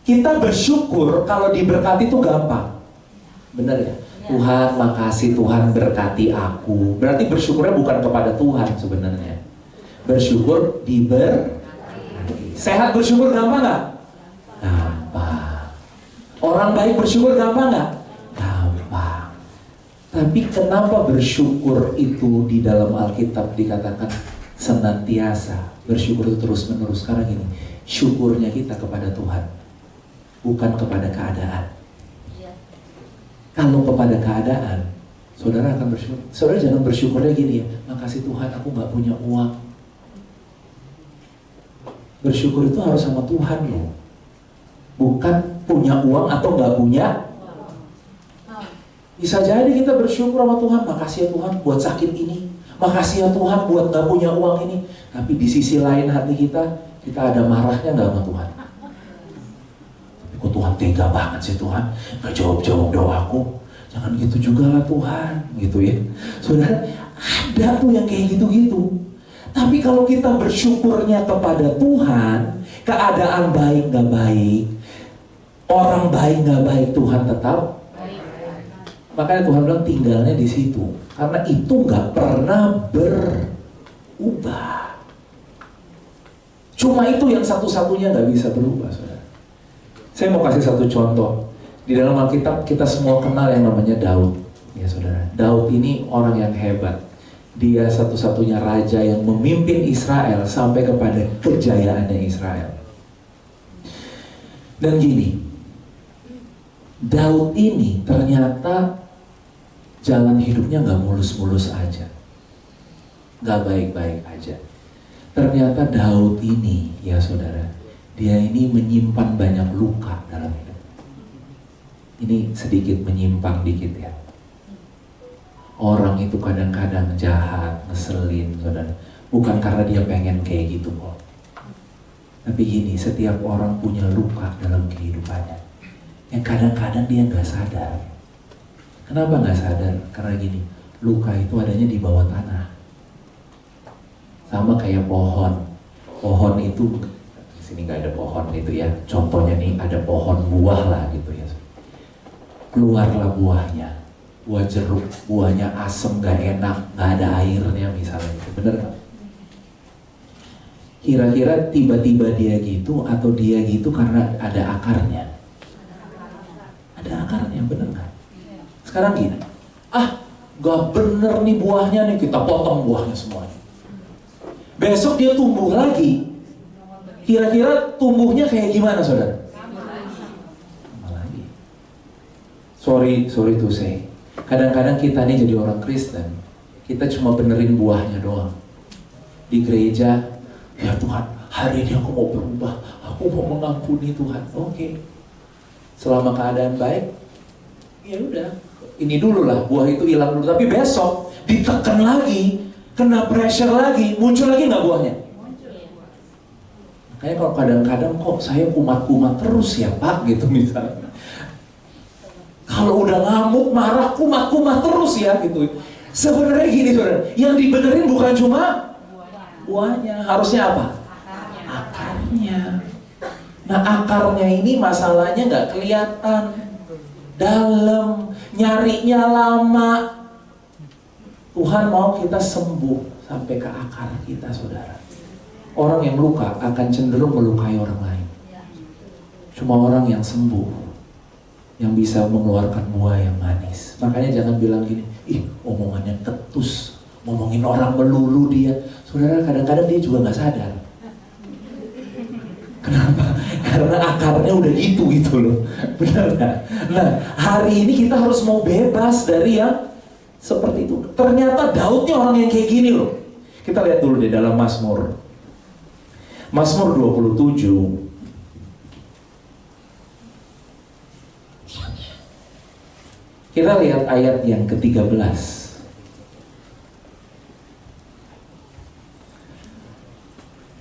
Kita bersyukur kalau diberkati itu gampang. Benar ya? Tuhan makasih, Tuhan berkati aku. Berarti bersyukurnya bukan kepada Tuhan sebenarnya. Bersyukur diberkati. Sehat bersyukur gampang nggak? Gampang. Orang baik bersyukur gampang nggak? Gampang. Tapi kenapa bersyukur itu di dalam Alkitab dikatakan senantiasa? Bersyukur itu terus menerus. Karena gini, syukurnya kita kepada Tuhan, bukan kepada keadaan. Kalau kepada keadaan, saudara akan bersyukur. Saudara jangan bersyukurnya gini ya, makasih Tuhan aku gak punya uang. Bersyukur itu harus sama Tuhan loh. bukan punya uang atau nggak punya. Bisa jadi kita bersyukur sama Tuhan, makasih ya Tuhan buat sakit ini, makasih ya Tuhan buat nggak punya uang ini. Tapi di sisi lain hati kita ada marahnya nggak sama Tuhan? Kok Tuhan tega banget sih Tuhan, nggak jawab doaku. Jangan gitu juga lah Tuhan, gitu ya. Saudara, ada tuh yang kayak gitu-gitu. Tapi kalau kita bersyukurnya kepada Tuhan, keadaan baik nggak baik, orang baik nggak baik, Tuhan tetap. Makanya Tuhan bilang tinggalnya di situ, karena itu nggak pernah berubah. Cuma itu yang satu-satunya nggak bisa berubah, saudara. Saya mau kasih satu contoh. Di dalam Alkitab kita semua kenal yang namanya Daud, ya saudara. Daud ini orang yang hebat. Dia satu-satunya raja yang memimpin Israel sampai kepada kejayaannya Israel. Dan gini, Daud ini ternyata jalan hidupnya nggak mulus-mulus aja, nggak baik-baik aja. Ternyata Daud ini, ya saudara, dia ini menyimpan banyak luka dalam hidup. Ini sedikit menyimpang dikit ya. Orang itu kadang-kadang jahat, ngeselin, saudara. Bukan karena dia pengen kayak gitu kok. Tapi gini, setiap orang punya luka dalam kehidupannya, yang kadang-kadang dia nggak sadar. Kenapa nggak sadar? Karena gini, luka itu adanya di bawah tanah. Sama kayak pohon. Pohon itu, di sini nggak ada pohon itu ya. Contohnya nih, ada pohon buah lah gitu ya. Keluarlah buahnya, buah jeruk, buahnya asem, nggak enak, nggak ada airnya misalnya. Bener nggak? Kira-kira tiba-tiba dia gitu atau dia gitu karena ada akarnya? Ada akarnya, bener nggak? Sekarang gini, gak bener nih buahnya nih, kita potong buahnya semuanya. Besok dia tumbuh lagi, kira-kira tumbuhnya kayak gimana saudara? Sama lagi. Sorry to say, kadang-kadang kita nih jadi orang Kristen, kita cuma benerin buahnya doang. Di gereja, ya Tuhan, hari ini aku mau berubah, aku mau mengampuni Tuhan. Oke. Selama keadaan baik, ya udah, ini dulu lah, buah itu hilang dulu. Tapi besok ditekan lagi, kena pressure lagi, muncul lagi nggak buahnya? Makanya kalau kadang-kadang kok saya kumat-kumat terus ya Pak, gitu misalnya. Kalau udah ngamuk, marah, kumat-kumat terus ya, gitu. Sebenarnya gini saudara, yang dibenerin bukan cuma buahnya, harusnya apa? Akarnya. Nah akarnya ini masalahnya nggak kelihatan, dalam, nyarinya lama. Tuhan mau kita sembuh sampai ke akar kita saudara. Orang yang luka akan cenderung melukai orang lain. Cuma orang yang sembuh yang bisa mengeluarkan buah yang manis. Makanya jangan bilang gini, ih omongannya ketus, ngomongin orang melulu dia. Saudara, kadang-kadang dia juga nggak sadar. Kenapa? Karena akarnya udah gitu loh. Benar nggak? Nah, hari ini kita harus mau bebas dari yang seperti itu. Ternyata Daudnya orang yang kayak gini loh. Kita lihat dulu di dalam Mazmur 27. Kita lihat ayat yang ke-13.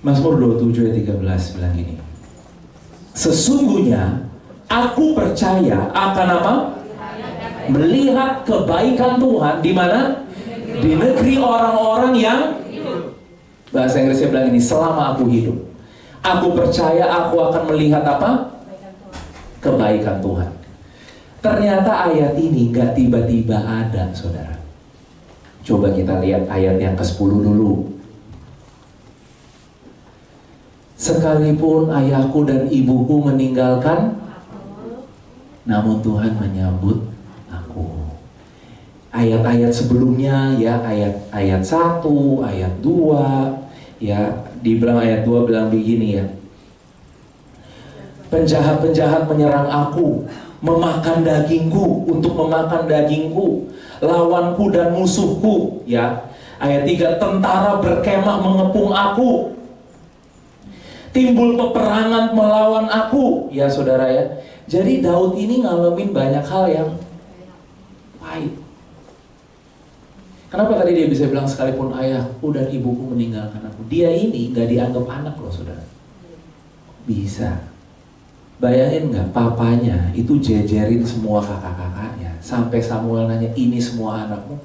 Mazmur 27 ayat 13 bilang gini. Sesungguhnya aku percaya akan apa? Melihat kebaikan Tuhan di mana? Di negeri orang-orang yang, bahasa Inggrisnya bilang ini, selama aku hidup. Aku percaya aku akan melihat apa? Kebaikan Tuhan. Ternyata ayat ini gak tiba-tiba ada, saudara. Coba kita lihat ayat yang ke-10 dulu. Sekalipun ayahku dan ibuku meninggalkan, namun Tuhan menyambut aku. Ayat-ayat sebelumnya ya, ayat 1, ayat 2, ya, dibilang ayat 2 bilang begini ya. Penjahat-penjahat menyerang aku, memakan dagingku, untuk memakan dagingku, lawanku dan musuhku, ya. Ayat 3, tentara berkemah mengepung aku. timbul peperangan melawan aku. Ya saudara ya. Jadi Daud ini ngalamin banyak hal yang pahit. Kenapa tadi dia bisa bilang sekalipun ayahku dan ibuku meninggalkan aku, dia ini gak dianggap anak loh saudara. Bisa. Bayangin gak, papanya itu jejerin semua kakak-kakaknya. Sampai Samuel nanya, ini semua anakmu?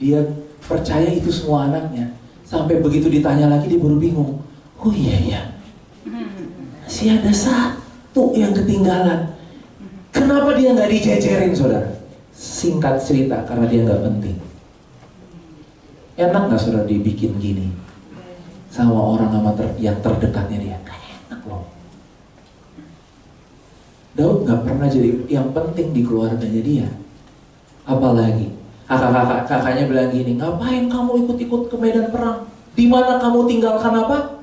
Dia percaya itu semua anaknya. Sampai begitu ditanya lagi dia baru bingung. Oh iya ya, masih ada satu yang ketinggalan. Kenapa dia gak dijejerin saudara? Singkat cerita, karena dia gak penting. Enak gak saudara dibikin gini sama orang yang terdekatnya dia? Gak enak loh. Daud gak pernah jadi yang penting di keluarganya dia. Apalagi kakaknya bilang gini, ngapain kamu ikut-ikut ke medan perang? Di mana kamu tinggalkan apa?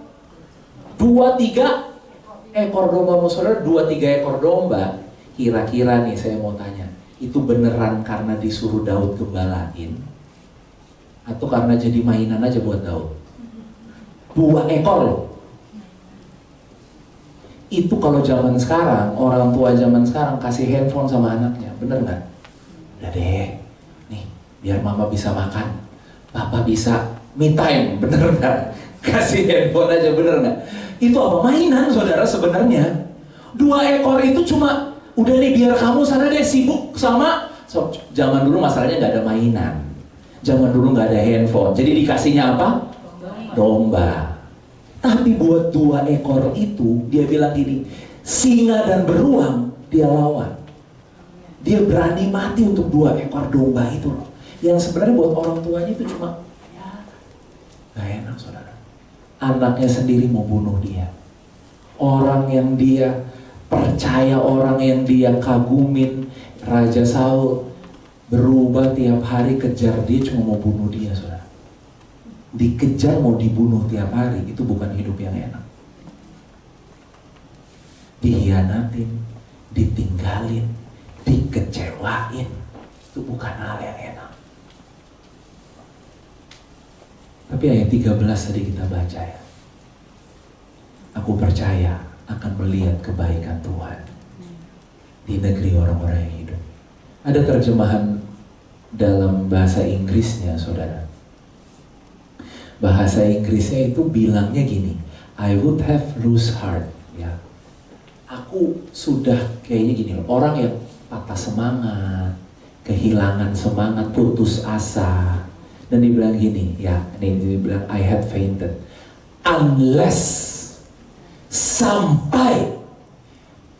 2-3 ekor domba. Saudara, 2-3 ekor domba. Kira-kira nih saya mau tanya, itu beneran karena disuruh Daud gembalain? Atau karena jadi mainan aja buat Daud? 2 ekor loh. Itu kalau zaman sekarang, orang tua zaman sekarang kasih handphone sama anaknya, bener nggak? Udah deh, nih biar mama bisa makan, papa bisa me time, bener nggak? Kasih handphone aja, bener nggak? Itu apa? Mainan saudara sebenarnya. 2 ekor itu cuma, udah nih biar kamu sana deh sibuk sama. Zaman dulu masalahnya nggak ada mainan, zaman dulu nggak ada handphone, jadi dikasihnya apa? Domba. Tapi buat 2 ekor itu, dia bilang gini, singa dan beruang dia lawan. Dia berani mati untuk 2 ekor domba itu loh. Yang sebenarnya buat orang tuanya itu cuma, ya, gak enak saudara. Anaknya sendiri mau bunuh dia. Orang yang dia percaya, orang yang dia kagumin, Raja Saul, berubah tiap hari kejar dia, cuma mau bunuh dia saudara. Dikejar mau dibunuh tiap hari, itu bukan hidup yang enak. Dihianatin, ditinggalin, dikecewain, itu bukan hal yang enak. Tapi ayat 13 tadi kita baca ya, aku percaya akan melihat kebaikan Tuhan di negeri orang-orang yang hidup. Ada terjemahan dalam bahasa Inggrisnya saudara. Bahasa Inggrisnya itu bilangnya gini, I would have lose heart, ya. Aku sudah kayaknya gini loh, orang yang patah semangat, kehilangan semangat, putus asa. Dan dibilang gini, ya, ini dibilang I had fainted. Unless, sampai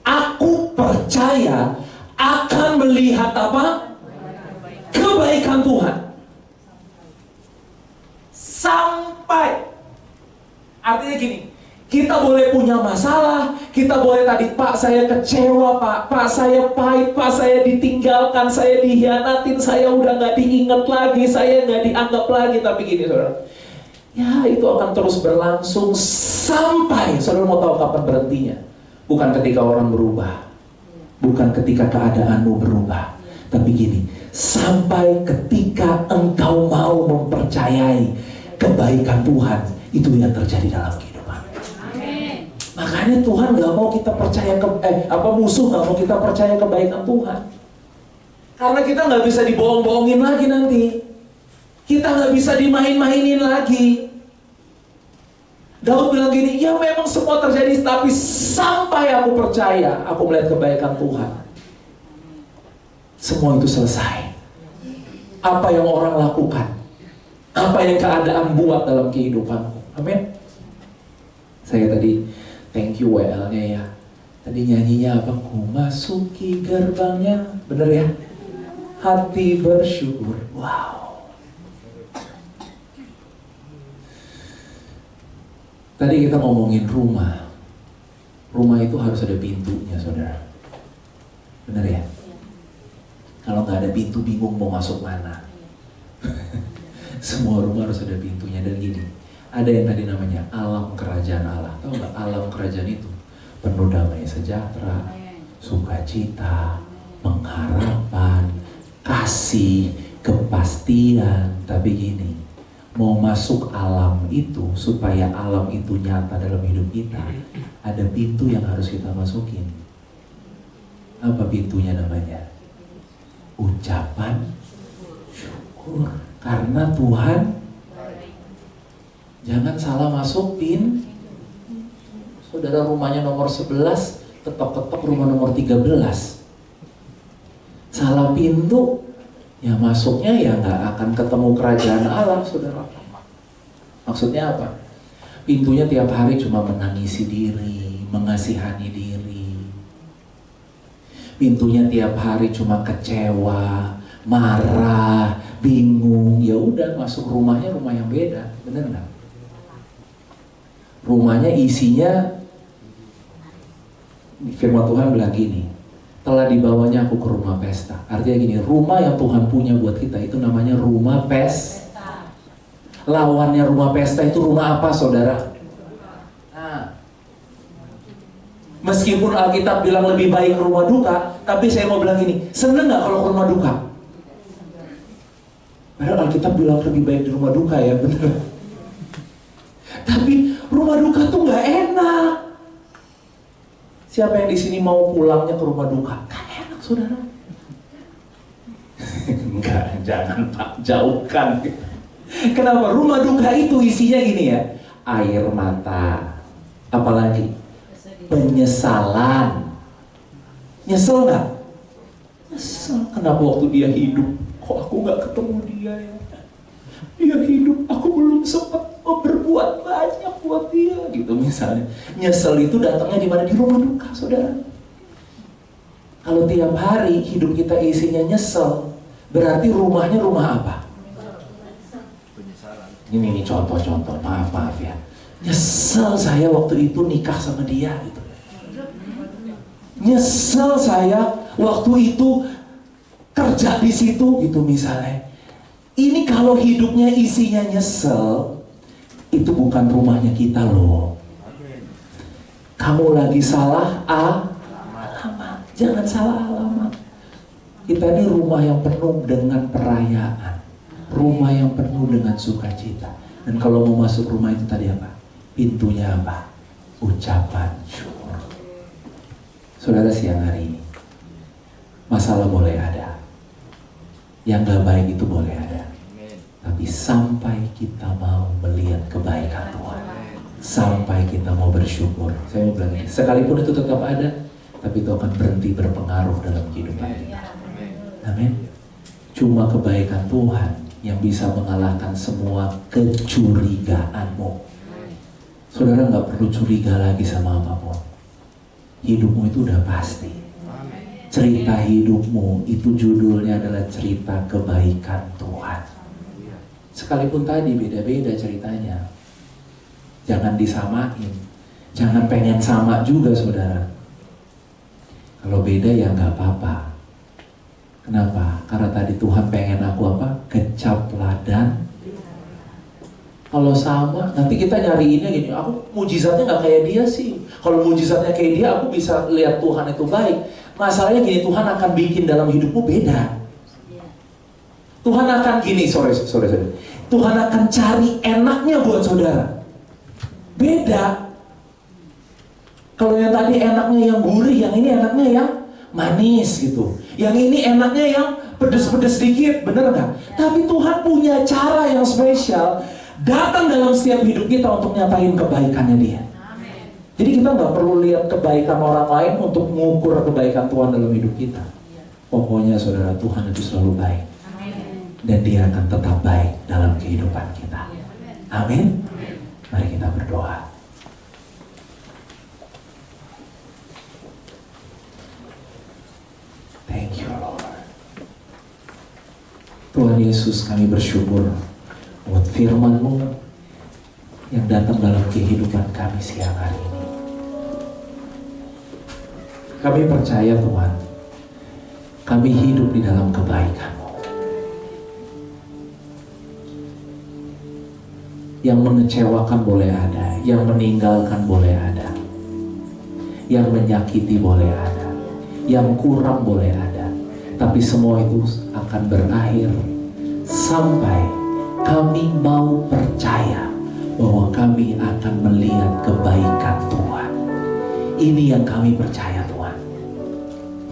aku percaya akan melihat apa? Kebaikan Tuhan. Sampai, artinya gini, kita boleh punya masalah, kita boleh tadi, Pak saya kecewa, Pak saya pahit, Pak saya ditinggalkan, saya dihianatin, saya udah gak diingat lagi, saya gak dianggap lagi. Tapi gini saudara, ya itu akan terus berlangsung sampai, saudara mau tahu kapan berhentinya? Bukan ketika orang berubah, bukan ketika keadaanmu berubah, tapi gini, sampai ketika engkau mau mempercayai kebaikan Tuhan, itu yang terjadi dalam kehidupan. Amin. Makanya Tuhan gak mau kita percaya musuh gak mau kita percaya kebaikan Tuhan. Karena kita gak bisa dibohong-bohongin lagi nanti. Kita gak bisa dimain-mainin lagi. Daud bilang gini, ya memang semua terjadi, tapi sampai aku percaya, aku melihat kebaikan Tuhan. Semua itu selesai. Apa yang orang lakukan, apa yang keadaan buat dalam kehidupanku. Amin. Saya tadi thank you WL-nya ya. Tadi nyanyinya apa? Ku masuki gerbangnya. Bener ya? Hati bersyukur. Wow. Tadi kita ngomongin rumah. Rumah itu harus ada pintunya saudara. Bener ya? Kalau nggak ada pintu bingung mau masuk mana. Semua rumah harus ada pintunya. Dan gini, ada yang tadi namanya alam kerajaan Allah. Tahu nggak alam kerajaan itu? Penuh damai sejahtera, sukacita, pengharapan, kasih, kepastian. Tapi gini, mau masuk alam itu, supaya alam itu nyata dalam hidup kita, ada pintu yang harus kita masukin. Apa pintunya namanya? Ucapan syukur. Karena Tuhan, jangan salah masuk pin. Saudara rumahnya nomor 11, ketok-ketok rumah nomor 13. Salah pintu, ya masuknya ya nggak akan ketemu kerajaan Allah, saudara. Maksudnya apa? Pintunya tiap hari cuma menangisi diri, mengasihani diri. Pintunya tiap hari cuma kecewa, marah, bingung. Ya udah, masuk rumahnya rumah yang beda, bener nggak? Rumahnya isinya, firman Tuhan bilang gini, telah dibawanya aku ke rumah pesta. Artinya gini, rumah yang Tuhan punya buat kita itu namanya rumah pesta. Lawannya rumah pesta itu rumah apa, saudara? Nah, meskipun Alkitab bilang lebih baik rumah duka, tapi saya mau bilang gini, seneng gak kalau ke rumah duka? Padahal Alkitab bilang lebih baik di rumah duka, ya bener. Tapi rumah duka tuh gak enak. Siapa yang di sini mau pulangnya ke rumah duka? Gak enak, saudara. Enggak, jangan Pak, jauhkan. Kenapa? Rumah duka itu isinya gini ya, air mata, apalagi penyesalan. Nyesel nggak? Nyesel. Kenapa waktu dia hidup, kok aku nggak ketemu dia ya? Dia hidup, aku belum sempat berbuat banyak buat dia, gitu misalnya. Nyesel itu datangnya di mana? Di rumah duka, saudara. Kalau tiap hari hidup kita isinya nyesel, berarti rumahnya rumah apa? Ini contoh-contoh, maaf ya. Nyesel saya waktu itu nikah sama dia gitu. Nyesel saya waktu itu kerja di situ gitu misalnya. Ini kalau hidupnya isinya nyesel, itu bukan rumahnya kita loh. Kamu lagi salah alamat. Jangan salah alamat. Kita ini rumah yang penuh dengan perayaan. Rumah yang penuh dengan sukacita. Dan kalau mau masuk rumah itu tadi apa? Pintunya apa? Ucapan syukur. Saudara, siang hari ini masalah boleh ada, yang gak baik itu boleh ada, tapi sampai kita mau melihat kebaikan Tuhan, sampai kita mau bersyukur, saya mau bilang ini, sekalipun itu tetap ada, tapi itu akan berhenti berpengaruh dalam kehidupan kita. Amin. Cuma kebaikan Tuhan yang bisa mengalahkan semua kecurigaanmu. Saudara nggak perlu curiga lagi sama apapun. Hidupmu itu udah pasti. Cerita hidupmu itu judulnya adalah cerita kebaikan Tuhan. Sekalipun tadi beda-beda ceritanya, jangan disamain. Jangan pengen sama juga, saudara. Kalau beda ya nggak apa-apa. Kenapa? Karena tadi Tuhan pengen aku apa? Kecap ladan. Kalau sama, nanti kita nyariinnya gini, aku mujizatnya nggak kayak dia sih. Kalau mujizatnya kayak dia, aku bisa lihat Tuhan itu baik. Masalahnya gini, Tuhan akan bikin dalam hidupmu beda. Tuhan akan gini, sorry. Tuhan akan cari enaknya buat saudara. Beda. Kalau yang tadi enaknya yang gurih, yang ini enaknya yang manis gitu. Yang ini enaknya yang pedes-pedes dikit, bener nggak? Tapi Tuhan punya cara yang spesial datang dalam setiap hidup kita untuk nyatain kebaikannya Dia. Jadi kita nggak perlu lihat kebaikan orang lain untuk mengukur kebaikan Tuhan dalam hidup kita. Pokoknya saudara, Tuhan itu selalu baik. Dan Dia akan tetap baik dalam kehidupan kita. Amin. Mari kita berdoa. Thank you, Lord. Tuhan Yesus, kami bersyukur buat firman-Mu yang datang dalam kehidupan kami siang hari ini. Kami percaya Tuhan, kami hidup di dalam kebaikan-Mu. Yang mengecewakan boleh ada, yang meninggalkan boleh ada, yang menyakiti boleh ada, yang kurang boleh ada, tapi semua itu akan berakhir sampai kami mau percaya bahwa kami akan melihat kebaikan Tuhan. Ini yang kami percaya Tuhan.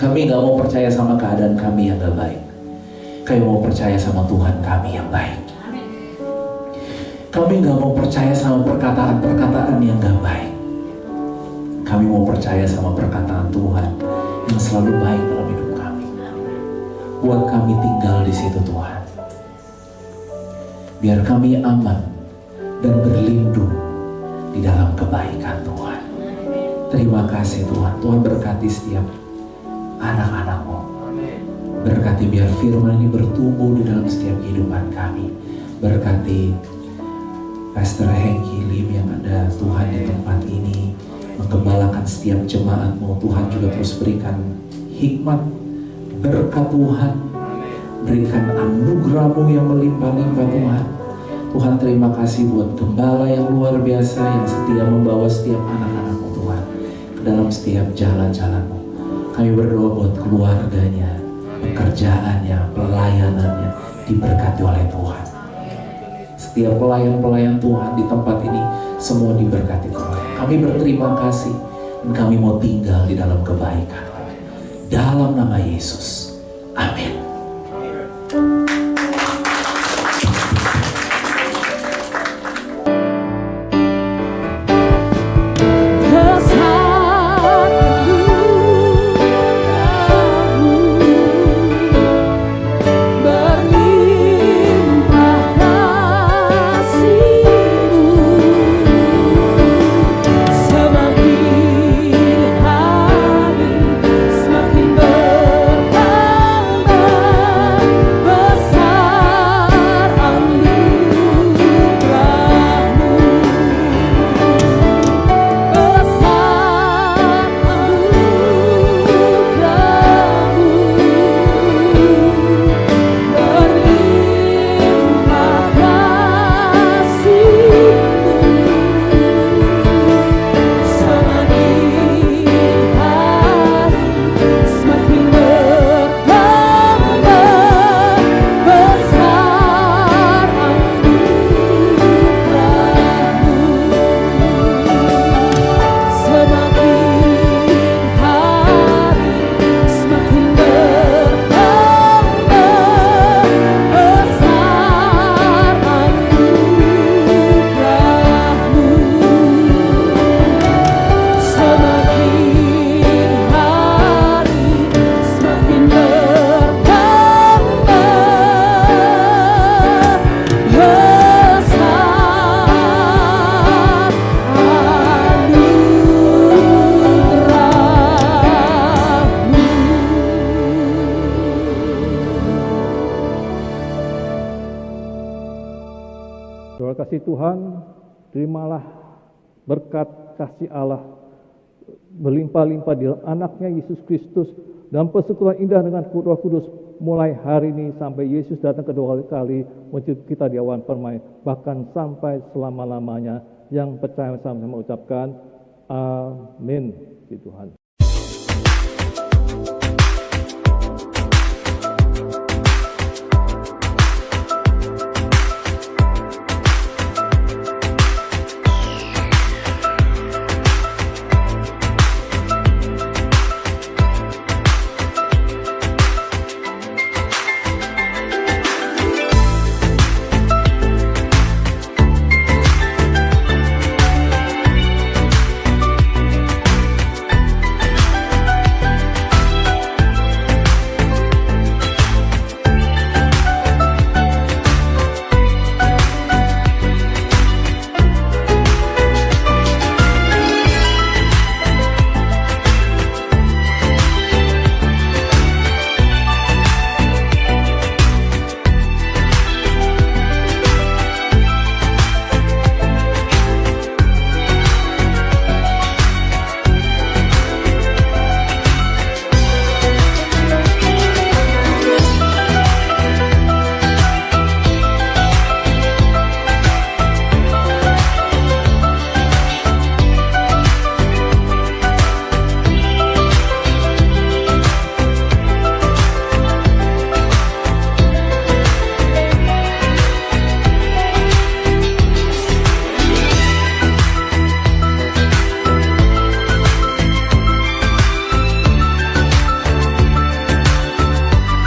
Kami gak mau percaya sama keadaan kami yang gak baik. Kami mau percaya sama Tuhan kami yang baik. Kami gak mau percaya sama perkataan-perkataan yang gak baik. Kami mau percaya sama perkataan Tuhan yang selalu baik dalam hidup kami. Buat kami tinggal di situ Tuhan. Biar kami aman dan berlindung di dalam kebaikan Tuhan. Terima kasih Tuhan. Tuhan berkati setiap anak-anak-Mu. Berkati biar firman ini bertumbuh di dalam setiap kehidupan kami. Berkati Pastor Hengki Lim yang ada Tuhan di tempat ini, menggembalakan setiap jemaat-Mu. Tuhan juga terus berikan hikmat, berkat Tuhan, berikan anugerah-Mu yang melimpah-limpah Tuhan. Tuhan terima kasih buat gembala yang luar biasa yang setia membawa setiap anak-anak-Mu Tuhan ke dalam setiap jalan-jalan-Mu. Kami berdoa buat keluarganya, pekerjaannya, pelayanannya diberkati oleh Tuhan. Setiap pelayan-pelayan Tuhan di tempat ini semua diberkati Tuhan. Kami berterima kasih dan kami mau tinggal di dalam kebaikan. Dalam nama Yesus. Amin. Terima kasih Tuhan, terimalah berkat kasih Allah berlimpah-limpah di dalam anaknya Yesus Kristus dan persekutuan indah dengan Roh Kudus mulai hari ini sampai Yesus datang kedua kali menjemput kita di awan permai, bahkan sampai selama-lamanya. Yang percaya sama-sama ucapkan amin. Tuhan.